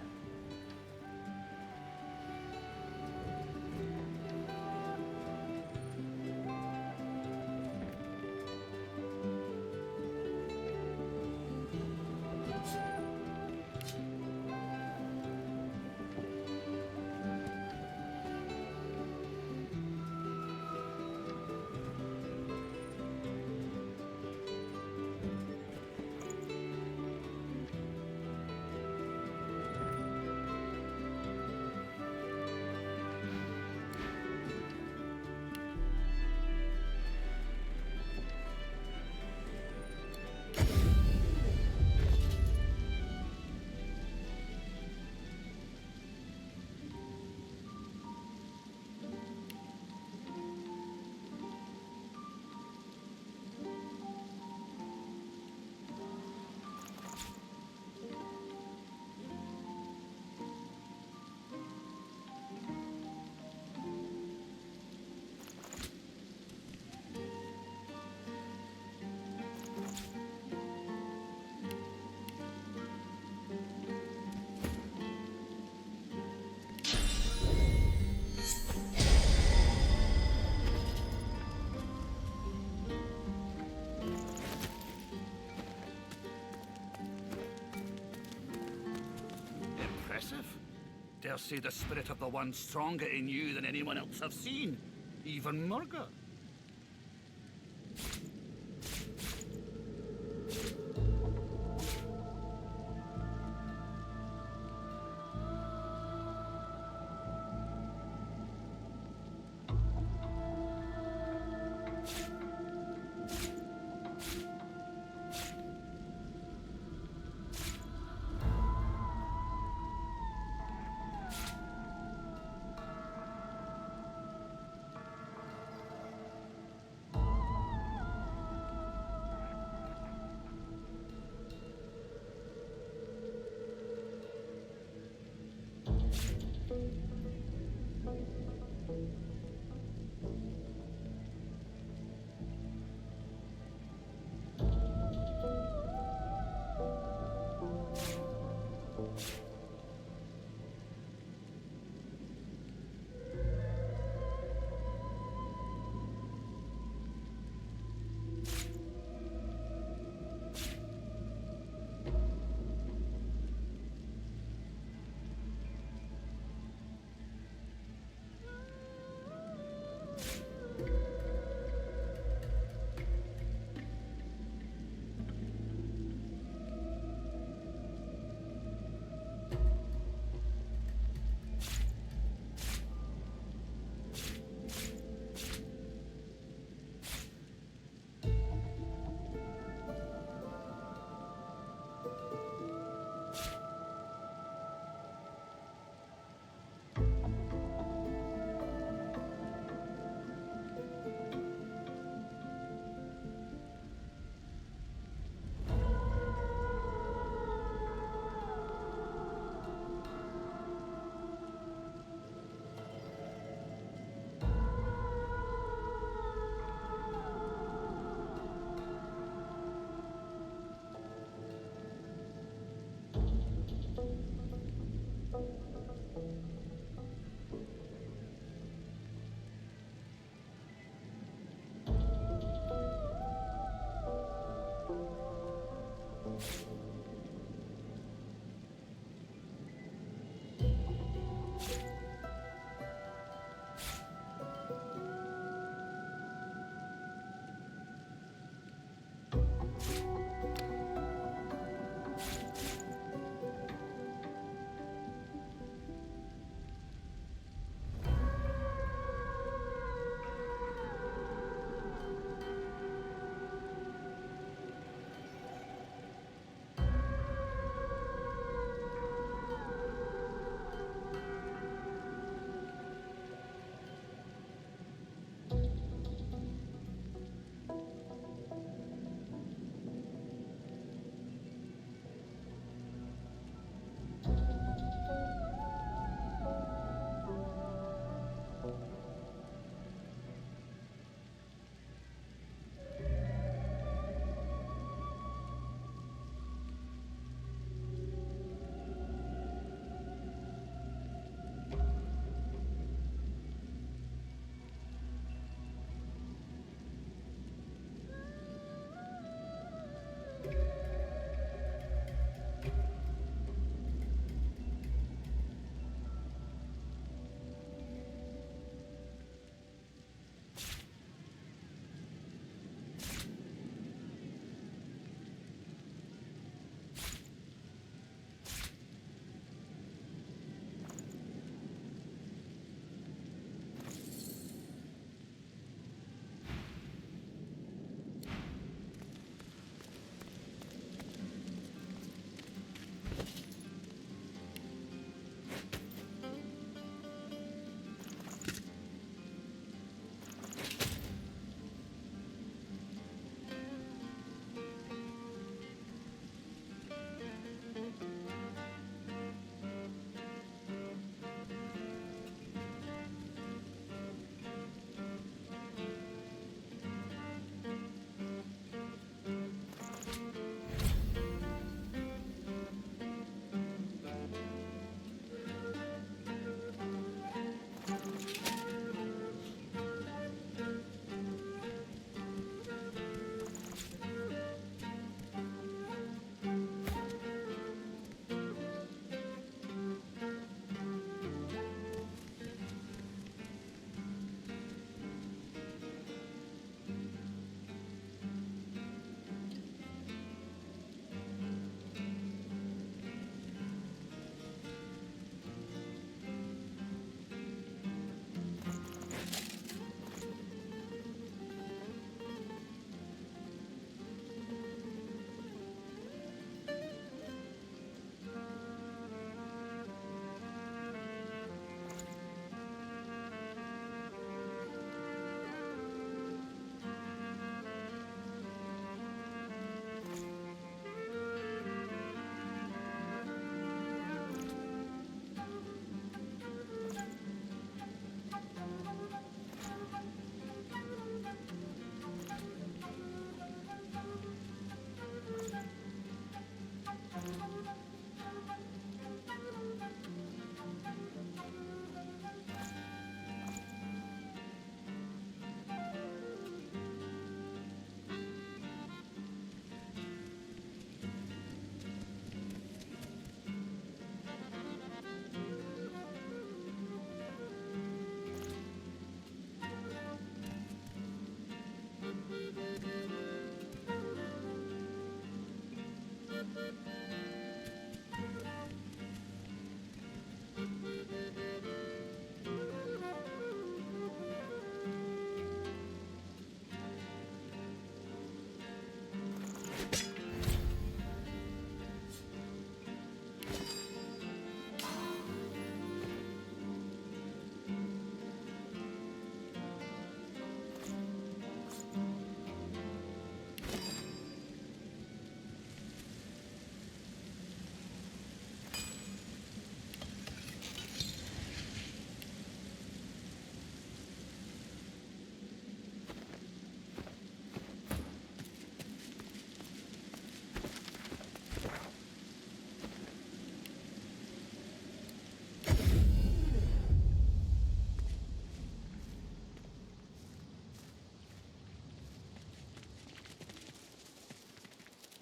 Speaker 20: Impressive. Dare say the spirit of the one stronger in you than anyone else I've seen. Even Murga.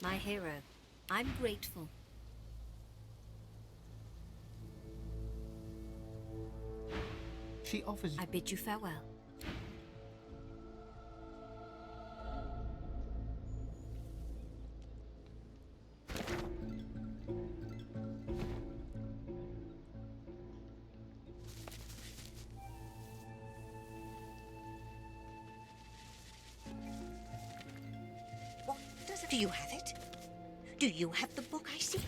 Speaker 12: My hero. I'm grateful.
Speaker 1: She offers...
Speaker 12: I bid you farewell. What does it... Do you have it? Do you have the book I seek?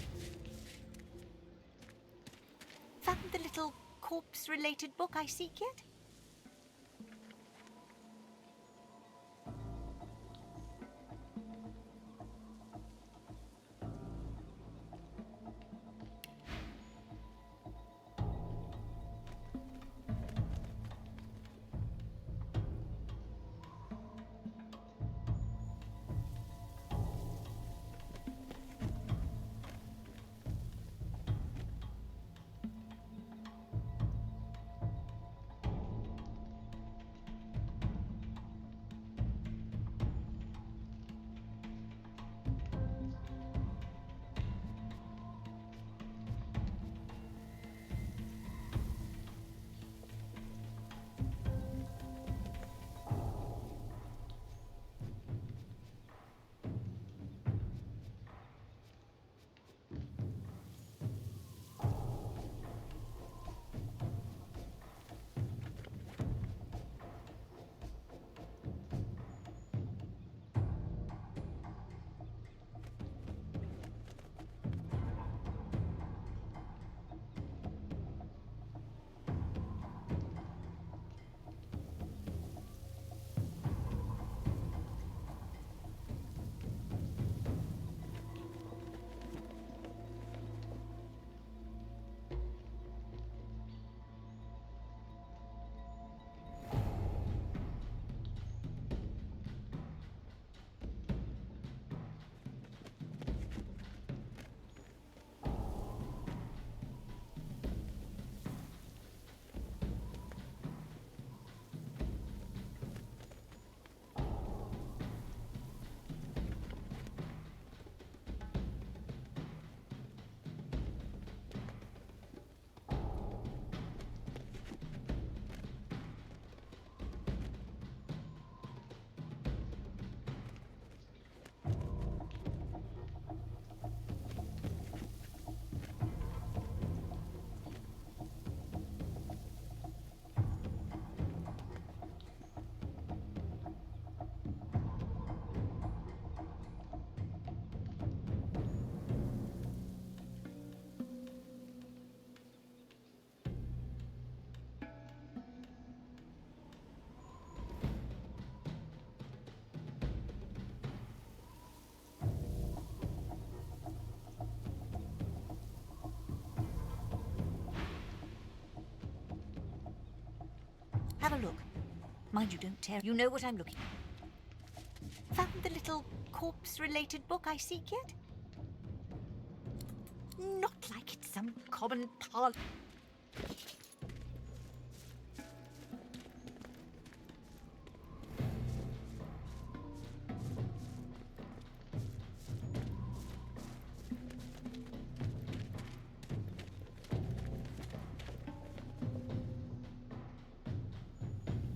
Speaker 12: Found the little corpse-related book I seek yet? Have a look. Mind you don't tear. You know what I'm looking for. Found the little corpse-related book I seek yet? Not like it's some common parl...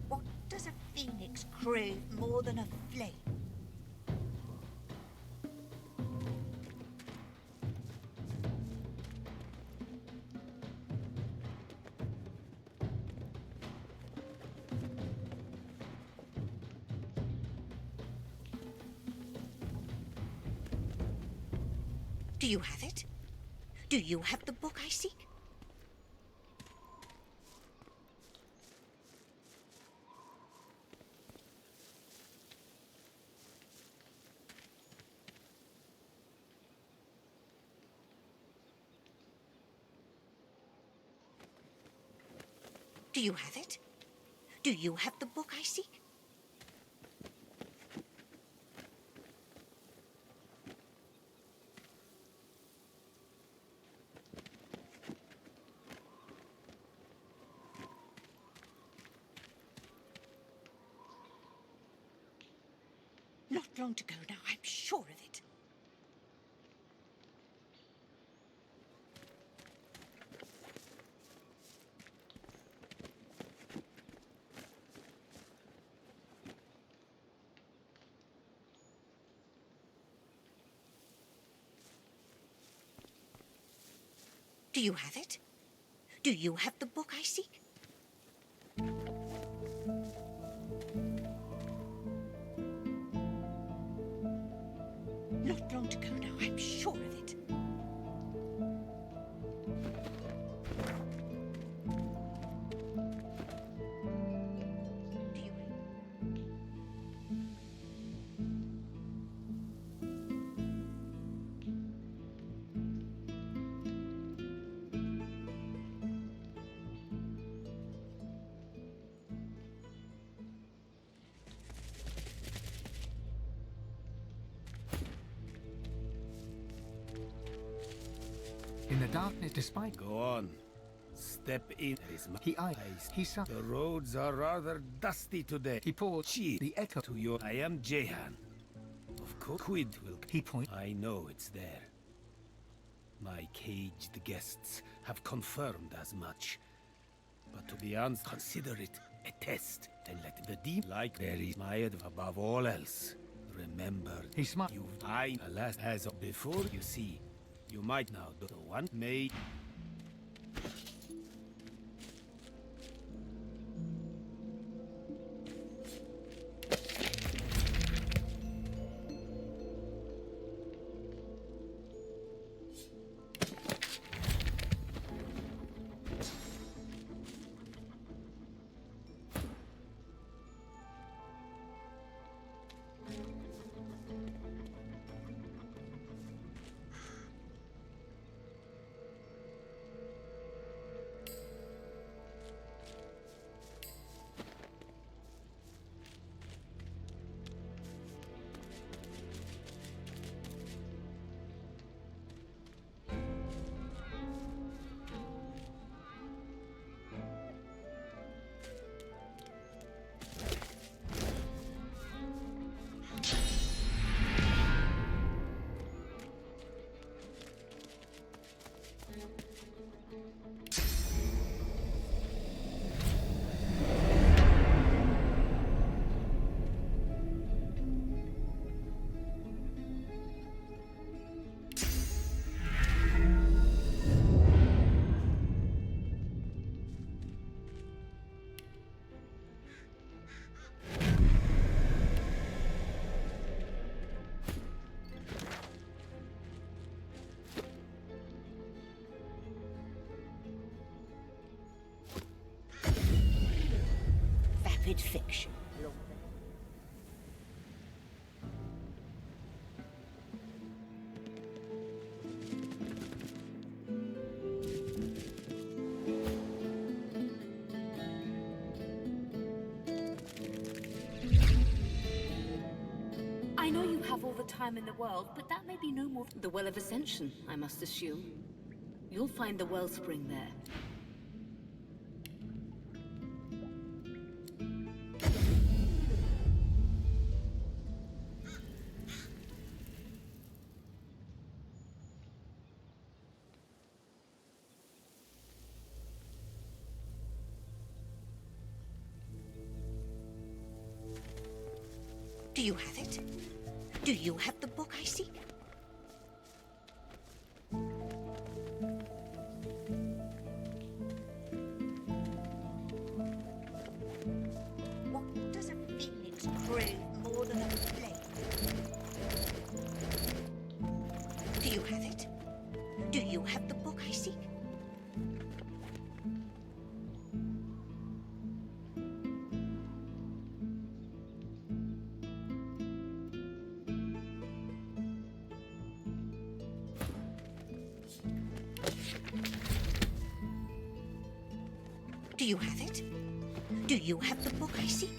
Speaker 12: What does a phoenix crave more than a flame? Do you have it? Do you have the book I seek? Do you have it? Do you have the book I seek? Not long to go now, I'm sure of it. Do you have it? Do you have the book I seek? Not long to go now, I'm sure of it.
Speaker 1: In the darkness, despite...
Speaker 6: Go on. Step in.
Speaker 1: He eyes. He saw...
Speaker 6: The roads are rather dusty today.
Speaker 1: He paused.
Speaker 6: The echo to your... I am Jehan. Of course, Quid will...
Speaker 1: He point.
Speaker 6: I know it's there. My caged guests have confirmed as much. But to be honest, consider it a test. And let the deep like there is my above all else. Remember,
Speaker 1: he smiled.
Speaker 6: I, alas, as of before, you see. You might now do the one may...
Speaker 12: Vapid fiction.
Speaker 14: I know you have all the time in the world, but that may be no more... The Well of Ascension, I must assume. You'll find the wellspring there.
Speaker 12: Do you have it? Do you have the book I seek? What does a phoenix crave more than a flame? Do you have it? Do you have the book I seek? Do you have it? Do you have the book I seek?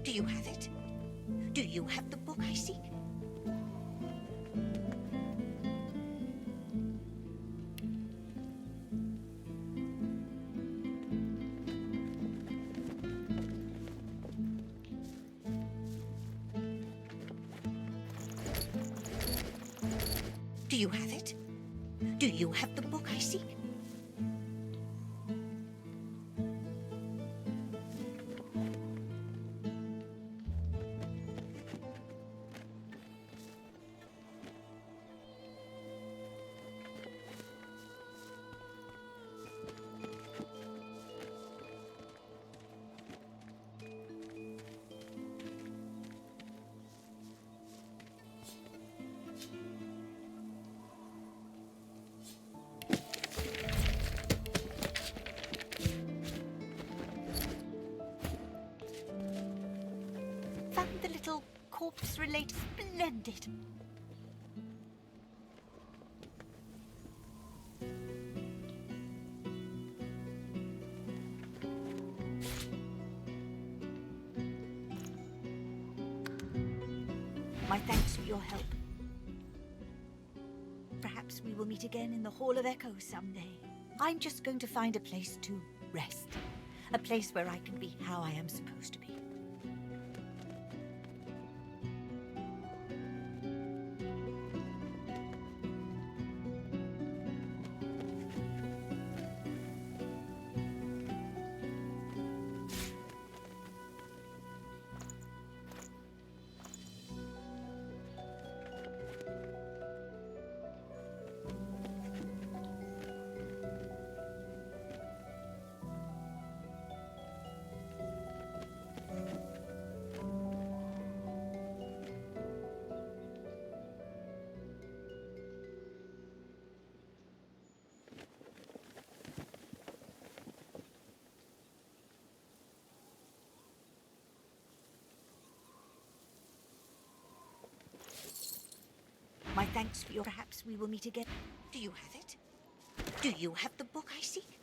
Speaker 12: Do you have it? Do you have the book I seek? Do you have it? Do you have the book I seek? Found the little corpse-related. Splendid. My thanks for your help. Perhaps we will meet again in the Hall of Echoes someday. I'm just going to find a place to rest. A place where I can be how I am supposed to be. My thanks for your... Perhaps we will meet again. Do you have it? Do you have the book I seek?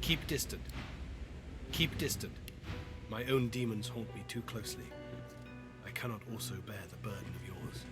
Speaker 10: Keep distant. Keep distant. My own demons haunt me too closely. I cannot also bear the burden of yours.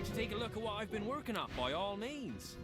Speaker 13: to take a look at what I've been working on, by all means.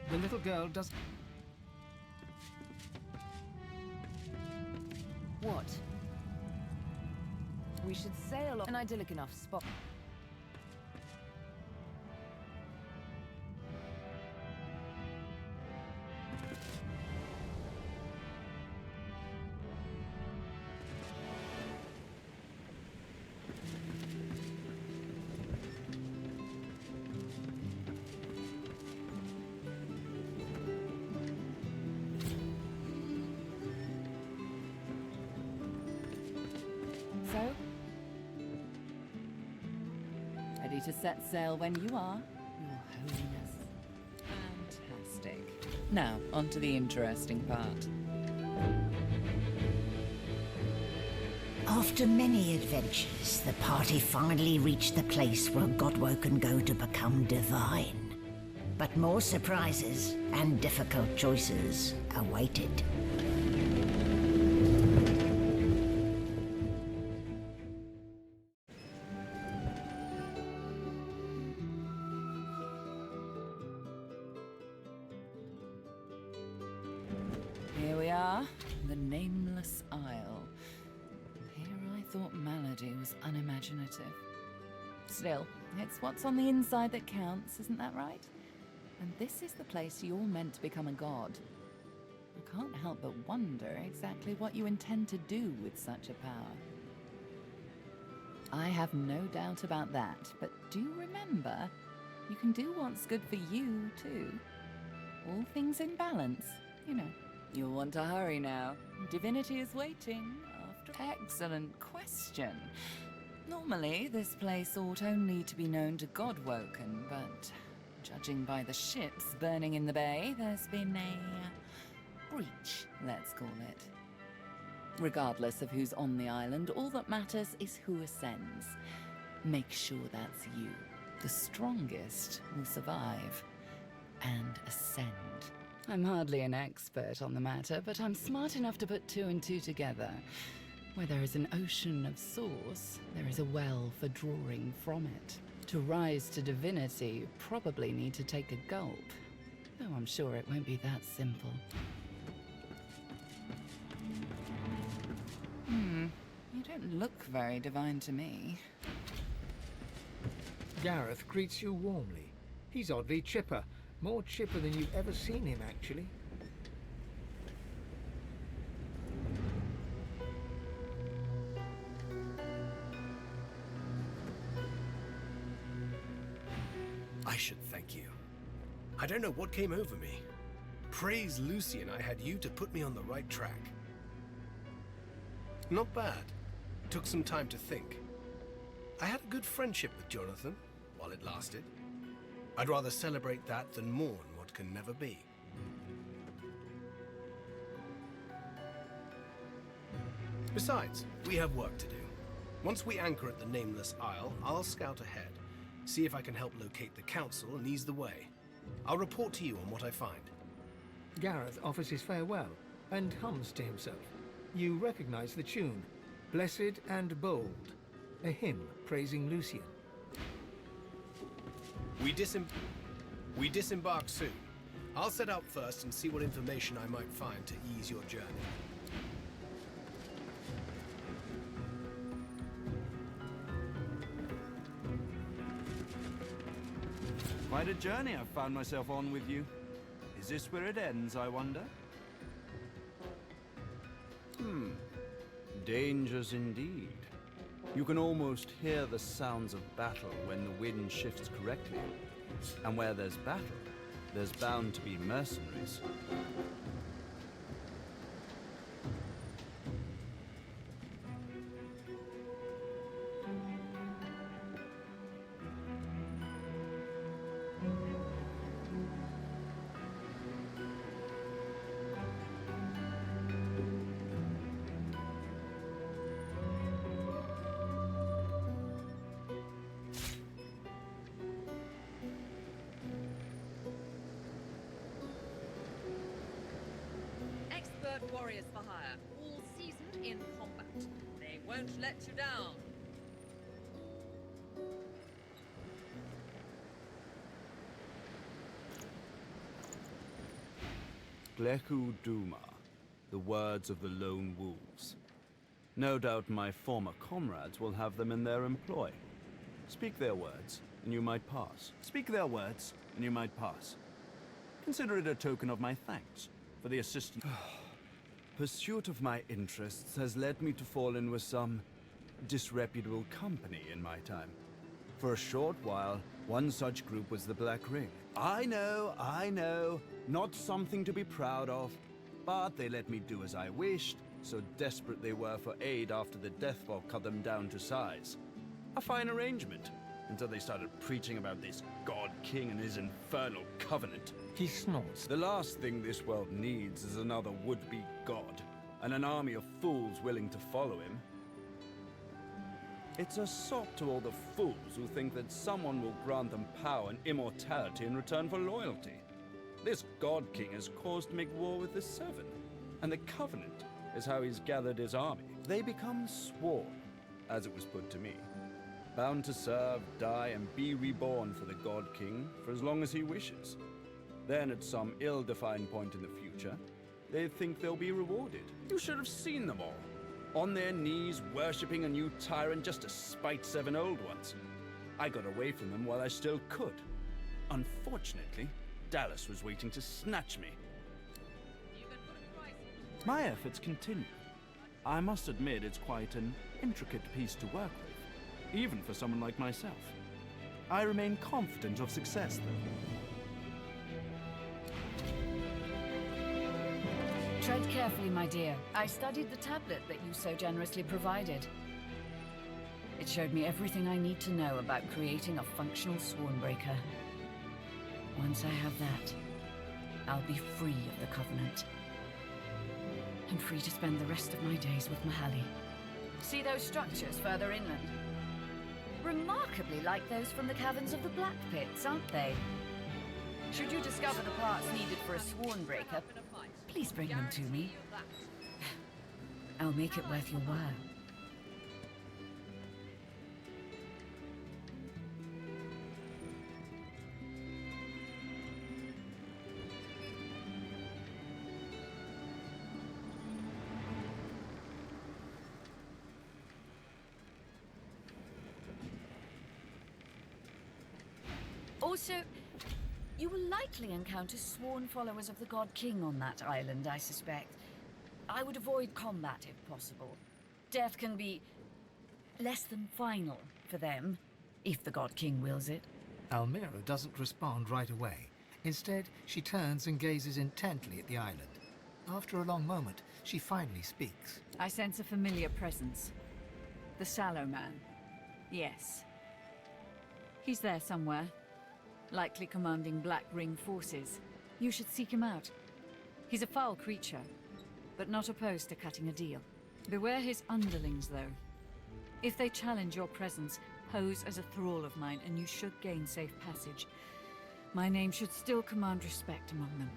Speaker 1: The little girl does...
Speaker 2: What? We should sail off an idyllic enough spot. So? Ready to set sail when you are, Your Holiness. Fantastic. Now, on to the interesting part.
Speaker 22: After many adventures, the party finally reached the place where Godwo can go to become divine. But more surprises and difficult choices awaited.
Speaker 2: Here we are, the Nameless Isle. Here I thought Malady was unimaginative. Still, it's what's on the inside that counts, isn't that right? And this is the place you're meant to become a god. I can't help but wonder exactly what you intend to do with such a power. I have no doubt about that, but do remember, you can do what's good for you, too. All things in balance, you know. You'll want to hurry now. Divinity is waiting. Excellent question. Normally, this place ought only to be known to Godwoken, but judging by the ships burning in the bay, there's been a breach, let's call it. Regardless of who's on the island, all that matters is who ascends. Make sure that's you. The strongest will survive and ascend. I'm hardly an expert on the matter, but I'm smart enough to put two and two together. Where there is an ocean of source, there is a well for drawing from it. To rise to divinity, you probably need to take a gulp. Though I'm sure it won't be that simple. You don't look very divine to me.
Speaker 1: Gareth greets you warmly. He's oddly chipper. More chipper than you've ever seen him, actually.
Speaker 10: I should thank you. I don't know what came over me. Praise Lucian I had you to put me on the right track. Not bad. Took some time to think. I had a good friendship with Jonathan, while it lasted. I'd rather celebrate that than mourn what can never be. Besides, we have work to do. Once we anchor at the Nameless Isle, I'll scout ahead, see if I can help locate the council and ease the way. I'll report to you on what I find.
Speaker 1: Gareth offers his farewell and hums to himself. You recognize the tune, Blessed and Bold, a hymn praising Lucian.
Speaker 10: We disembark soon. I'll set out first and see what information I might find to ease your journey.
Speaker 3: Quite a journey I've found myself on with you. Is this where it ends, I wonder? Dangers indeed. You can almost hear the sounds of battle when the wind shifts correctly. And where there's battle, there's bound to be mercenaries.
Speaker 21: Warriors for hire, all seasoned in combat. They won't let you down.
Speaker 3: Gleku Duma, the words of the lone wolves. No doubt my former comrades will have them in their employ. Speak their words, and you might pass. Speak their words, and you might pass. Consider it a token of my thanks for the assistance. Pursuit of my interests has led me to fall in with some disreputable company in my time. For a short while, one such group was the Black Ring. I know, not something to be proud of, but they let me do as I wished, so desperate they were for aid after the Deathfall cut them down to size. A fine arrangement, until they started preaching about this God King and his infernal covenant.
Speaker 1: He snorts.
Speaker 3: The last thing this world needs is another would-be god, and an army of fools willing to follow him. It's a sop to all the fools who think that someone will grant them power and immortality in return for loyalty. This God King has caused to make war with the Seven, and the Covenant is how he's gathered his army. They become sworn, as it was put to me, bound to serve, die, and be reborn for the God King for as long as he wishes. Then, at some ill-defined point in the future, they think they'll be rewarded. You should have seen them all. On their knees, worshipping a new tyrant just to spite 7 old ones. I got away from them while I still could. Unfortunately, Dallas was waiting to snatch me. My efforts continue. I must admit it's quite an intricate piece to work with, even for someone like myself. I remain confident of success, though.
Speaker 21: Tread carefully, my dear. I studied the tablet that you so generously provided. It showed me everything I need to know about creating a functional Swornbreaker. Once I have that, I'll be free of the Covenant. And free to spend the rest of my days with Mahali. See those structures further inland? Remarkably like those from the caverns of the Black Pits, aren't they? Should you discover the parts needed for a Swornbreaker, please bring them to me. I'll make it worth your while. Also, you will likely encounter sworn followers of the God King on that island, I suspect. I would avoid combat if possible. Death can be less than final for them, if the God King wills it.
Speaker 1: Almira doesn't respond right away. Instead, she turns and gazes intently at the island. After a long moment, she finally speaks.
Speaker 21: I sense a familiar presence. The Sallow Man. Yes. He's there somewhere. Likely commanding Black Ring forces. You should seek him out. He's a foul creature, but not opposed to cutting a deal. Beware his underlings, though. If they challenge your presence, pose as a thrall of mine, and you should gain safe passage. My name should still command respect among them.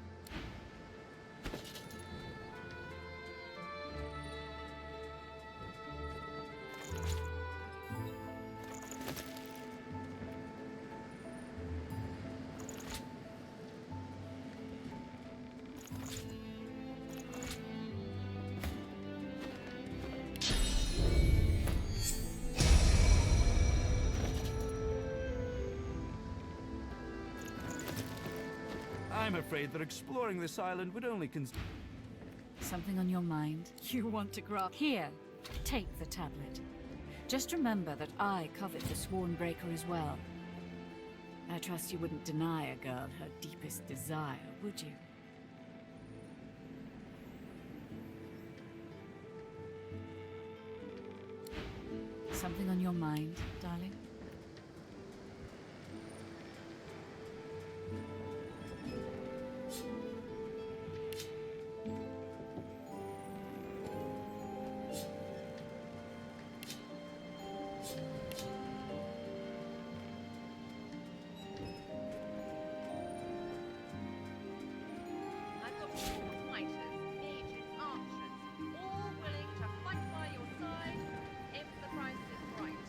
Speaker 3: I'm afraid that exploring this island would only
Speaker 21: Something on your mind? You want to grab? Here, take the tablet. Just remember that I covet the Swornbreaker as well. I trust you wouldn't deny a girl her deepest desire, would you? Something on your mind, darling?
Speaker 4: I've got all fighters, mages, archers, all willing to fight by your side if the price is right.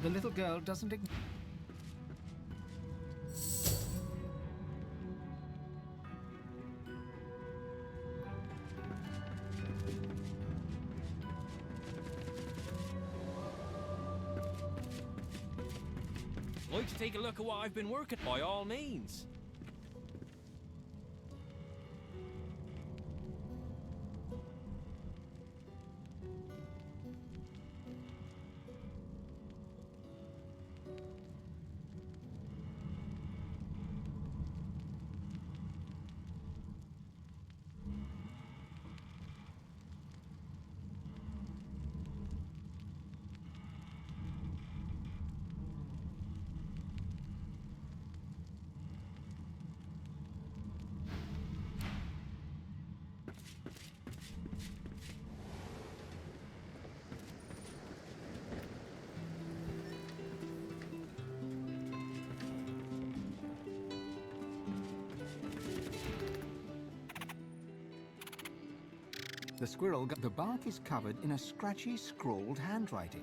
Speaker 1: The little girl doesn't ignore.
Speaker 13: Like to take a look at what I've been working by all means.
Speaker 1: The squirrel. The bark is covered in a scratchy, scrawled handwriting.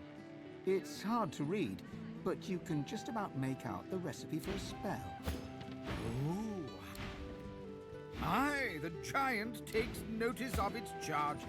Speaker 1: It's hard to read, but you can just about make out the recipe for a spell.
Speaker 5: Oh. Aye, the giant takes notice of its charges.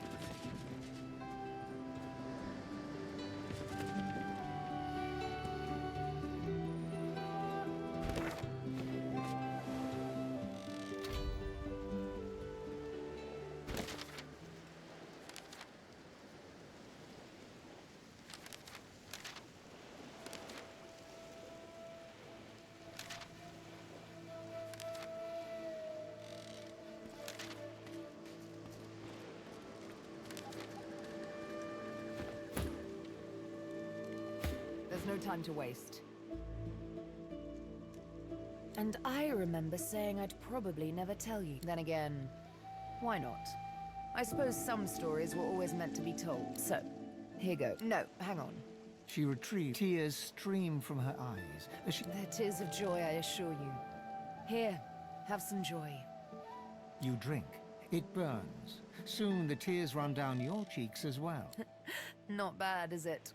Speaker 2: There's no time to waste. And I remember saying I'd probably never tell you. Then again, why not? I suppose some stories were always meant to be told. So, here you go. No, hang on.
Speaker 1: She retrieves. Tears stream from her eyes as she...
Speaker 2: They're tears of joy, I assure you. Here, have some joy.
Speaker 1: You drink. It burns. Soon the tears run down your cheeks as well.
Speaker 2: Not bad, is it?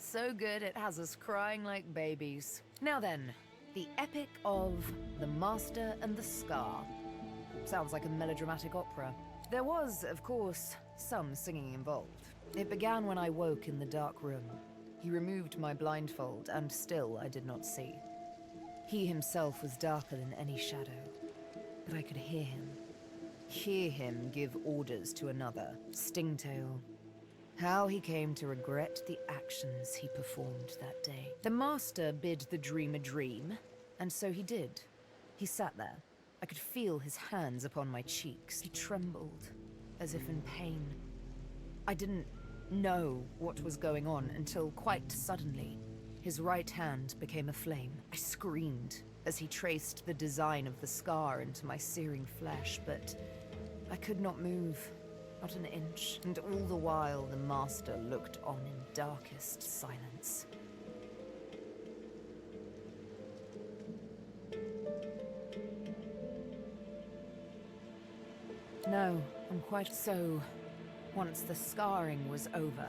Speaker 2: So good it has us crying like babies. Now then, the epic of The Master and the Scar. Sounds like a melodramatic opera. There was, of course, some singing involved. It began when I woke in the dark room. He removed my blindfold, and still I did not see. He himself was darker than any shadow, but I could hear him. Hear him give orders to another, Stingtail. How he came to regret the actions he performed that day. The Master bid the dream a dream, and so he did. He sat there. I could feel his hands upon my cheeks. He trembled, as if in pain. I didn't know what was going on until quite suddenly, his right hand became a flame. I screamed as he traced the design of the scar into my searing flesh, but I could not move. Not an inch. And all the while, the Master looked on in darkest silence. No, I'm quite so. Once the scarring was over,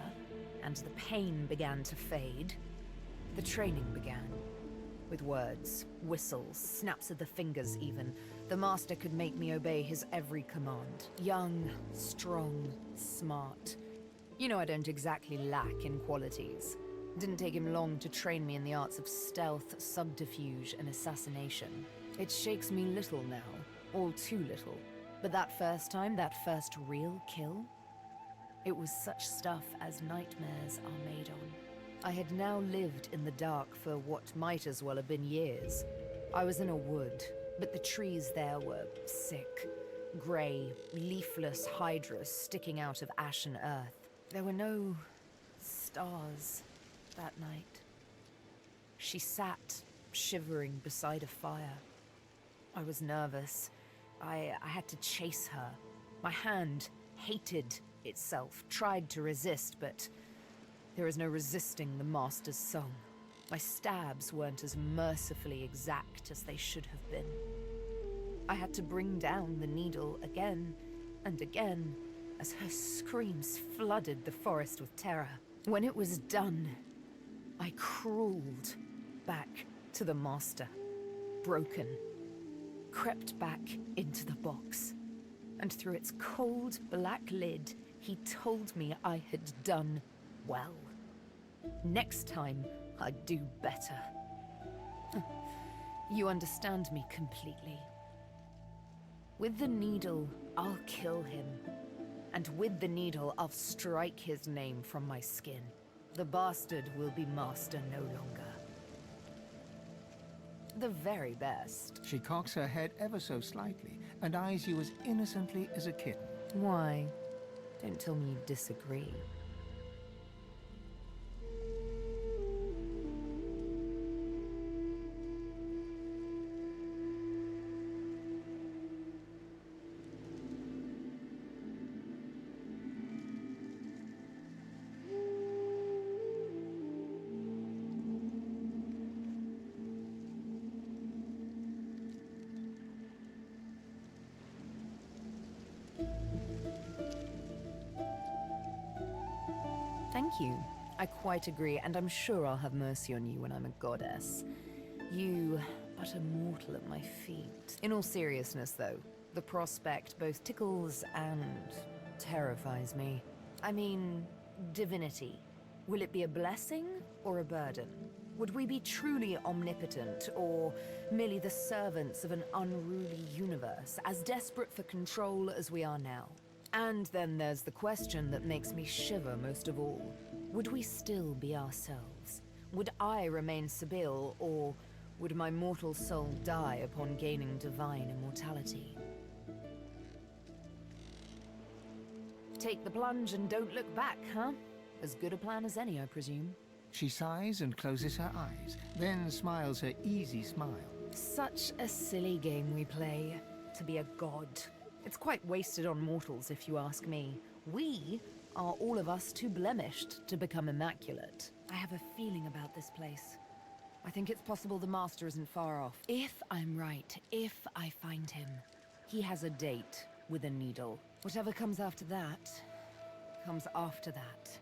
Speaker 2: and the pain began to fade, the training began. With words, whistles, snaps of the fingers even, the Master could make me obey his every command. Young, strong, smart. You know I don't exactly lack in qualities. It didn't take him long to train me in the arts of stealth, subterfuge, and assassination. It shakes me little now, all too little. But that first time, that first real kill, it was such stuff as nightmares are made on. I had now lived in the dark for what might as well have been years. I was in a wood, but the trees there were sick, grey, leafless hydras sticking out of ashen earth. There were no stars that night. She sat, shivering beside a fire. I was nervous. I had to chase her. My hand hated itself, tried to resist, but there is no resisting the Master's song. My stabs weren't as mercifully exact as they should have been. I had to bring down the needle again and again as her screams flooded the forest with terror. When it was done, I crawled back to the master, broken, crept back into the box, and through its cold black lid, he told me I had done well. Next time, I'd do better. You understand me completely. With the needle, I'll kill him. And with the needle, I'll strike his name from my skin. The bastard will be master no longer. The very best.
Speaker 1: She cocks her head ever so slightly and eyes you as innocently as a kitten.
Speaker 2: Why? Don't tell me you disagree. Thank you. I quite agree, and I'm sure I'll have mercy on you when I'm a goddess. You, but a mortal at my feet. In all seriousness, though, the prospect both tickles and terrifies me. I mean, divinity. Will it be a blessing or a burden? Would we be truly omnipotent, or merely the servants of an unruly universe, as desperate for control as we are now? And then there's the question that makes me shiver most of all. Would we still be ourselves? Would I remain Sibyl, or would my mortal soul die upon gaining divine immortality? Take the plunge and don't look back, huh? As good a plan as any, I presume.
Speaker 1: She sighs and closes her eyes, then smiles her easy smile.
Speaker 2: Such a silly game we play, to be a god. It's quite wasted on mortals, if you ask me. We are all of us too blemished to become immaculate. I have a feeling about this place. I think it's possible the master isn't far off. If I'm right, if I find him, he has a date with a needle. Whatever comes after that, comes after that.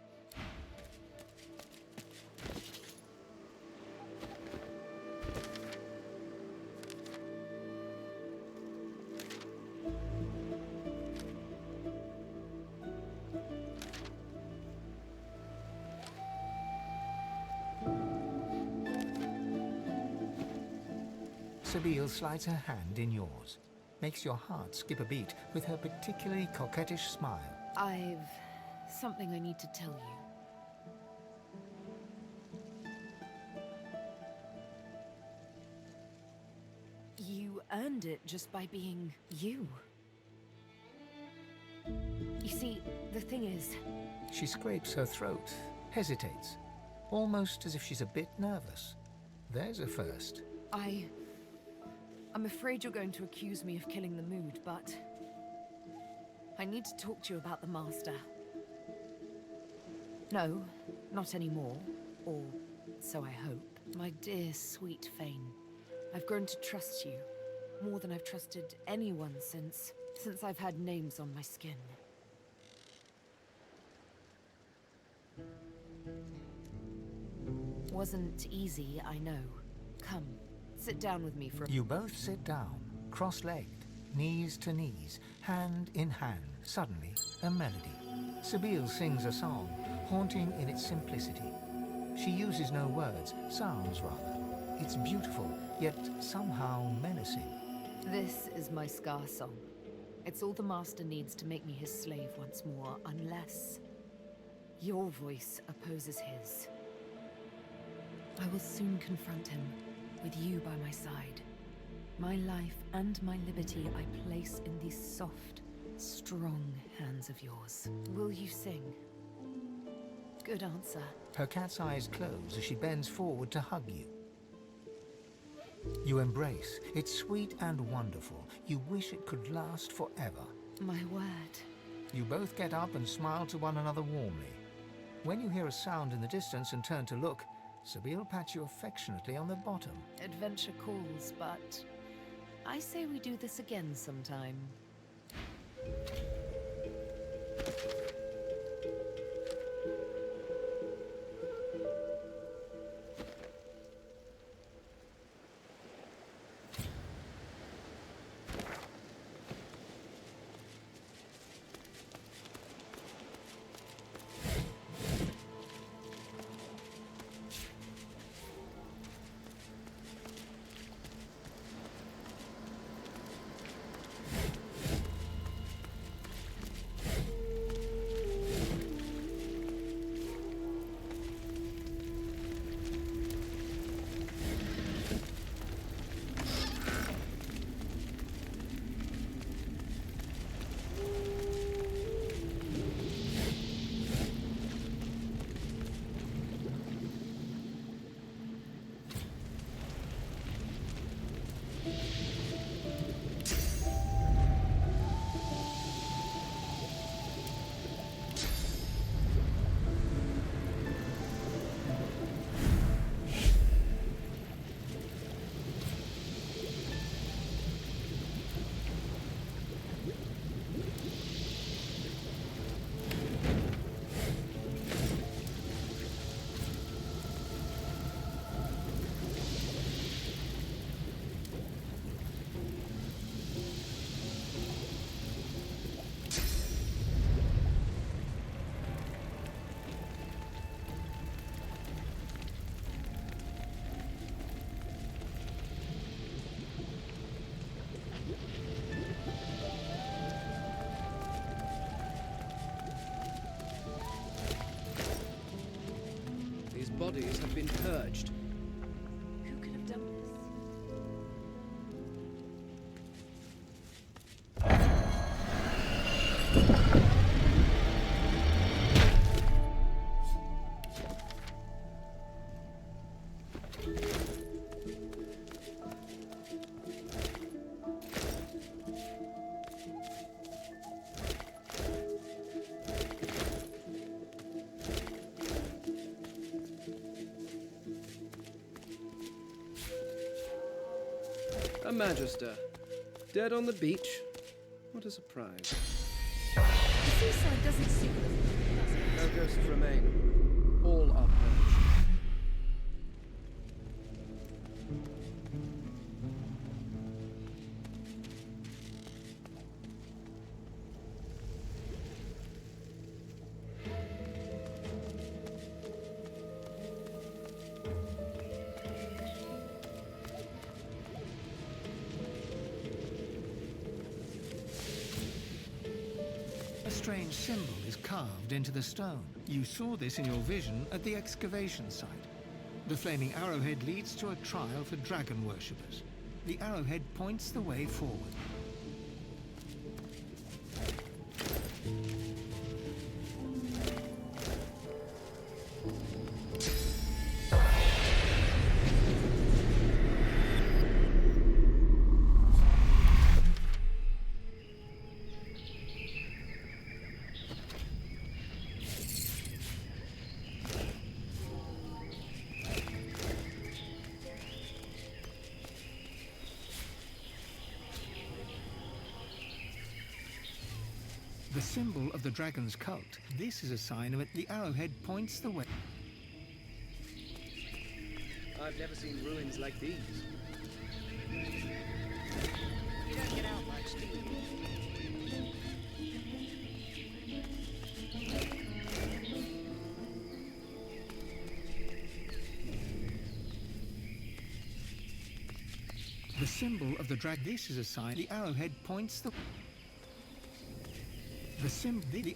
Speaker 1: Sibyl slides her hand in yours, makes your heart skip a beat with her particularly coquettish smile.
Speaker 2: I've something I need to tell you. You earned it just by being you. You see, the thing is...
Speaker 1: She scrapes her throat, hesitates, almost as if she's a bit nervous. There's a first.
Speaker 2: I'm afraid you're going to accuse me of killing the mood, but... I need to talk to you about the Master. No, not anymore. Or so I hope. My dear, sweet Fane. I've grown to trust you. More than I've trusted anyone since I've had names on my skin. Wasn't easy, I know. Come. Sit down with me for a...
Speaker 1: You both sit down, cross-legged, knees to knees, hand in hand. Suddenly, a melody. Sibyl sings a song, haunting in its simplicity. She uses no words, sounds rather. It's beautiful, yet somehow menacing.
Speaker 2: This is my Scar song. It's all the Master needs to make me his slave once more, unless your voice opposes his. I will soon confront him. With you by my side. My life and my liberty I place in these soft, strong hands of yours. Will you sing? Good answer.
Speaker 1: Her cat's eyes close as she bends forward to hug you. You embrace. It's sweet and wonderful. You wish it could last forever.
Speaker 2: My word.
Speaker 1: You both get up and smile to one another warmly. When you hear a sound in the distance and turn to look, Sibyl pats you affectionately on the bottom.
Speaker 2: Adventure calls, but I say we do this again sometime.
Speaker 7: bodies have been purged.
Speaker 11: Who could have done this?
Speaker 7: A Magister. Dead on the beach. What a surprise.
Speaker 11: The seaside doesn't suit them.
Speaker 7: No ghosts remain. All are purged.
Speaker 1: A strange symbol is carved into the stone. You saw this in your vision at the excavation site. The flaming arrowhead leads to a trial for dragon worshippers. The arrowhead points the way forward. The symbol of the dragon's cult. This is a sign of it. The arrowhead points the way.
Speaker 7: I've never seen ruins like these.
Speaker 19: You don't get out much, do you?
Speaker 1: The symbol of the dragon. This is a sign. The arrowhead points the. The symbol. The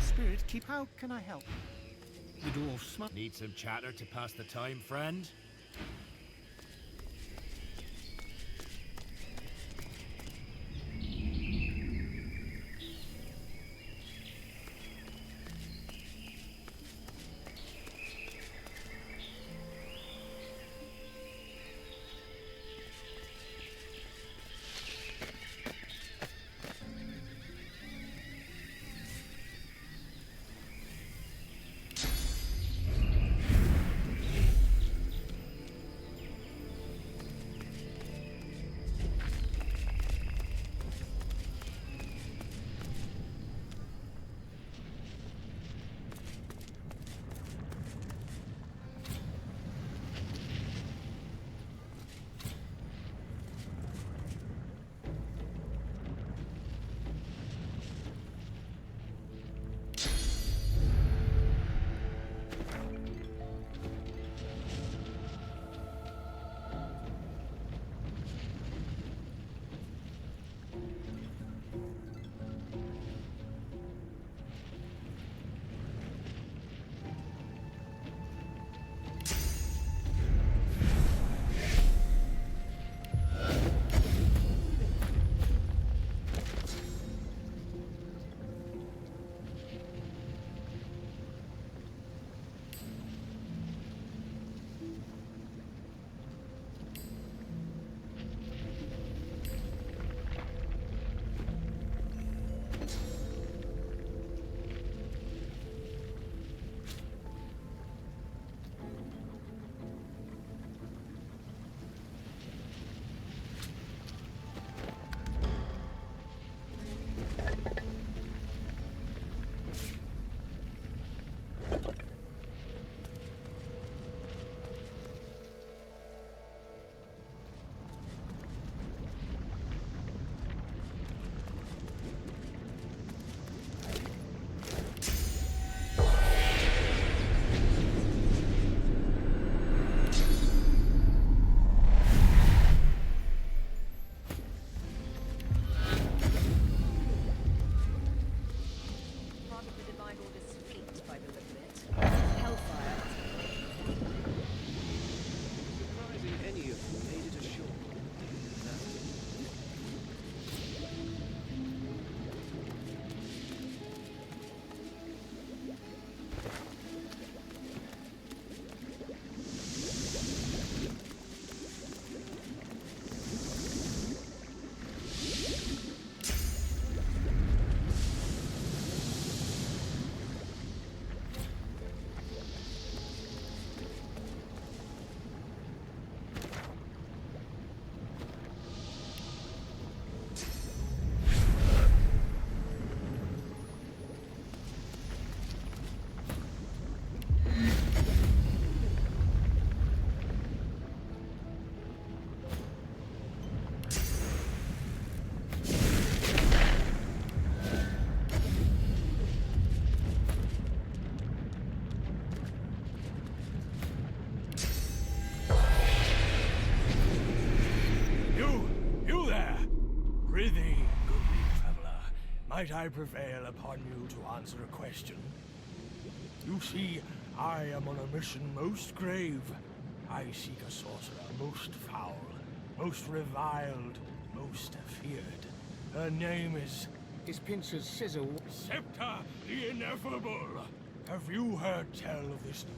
Speaker 1: spirit keep. How can I help? The dwarf smiled.
Speaker 8: Need some chatter to pass the time, friend?
Speaker 16: find all this fleet by the look of it.
Speaker 21: Hellfire.
Speaker 7: Surprising any of you made it ashore.
Speaker 8: Might I prevail upon you to answer a question? You see, I am on a mission most grave. I seek a sorcerer most foul, most reviled, most feared. Her name is...
Speaker 1: Is Pincer's scissor...
Speaker 8: Scepter the Ineffable! Have you heard tell of this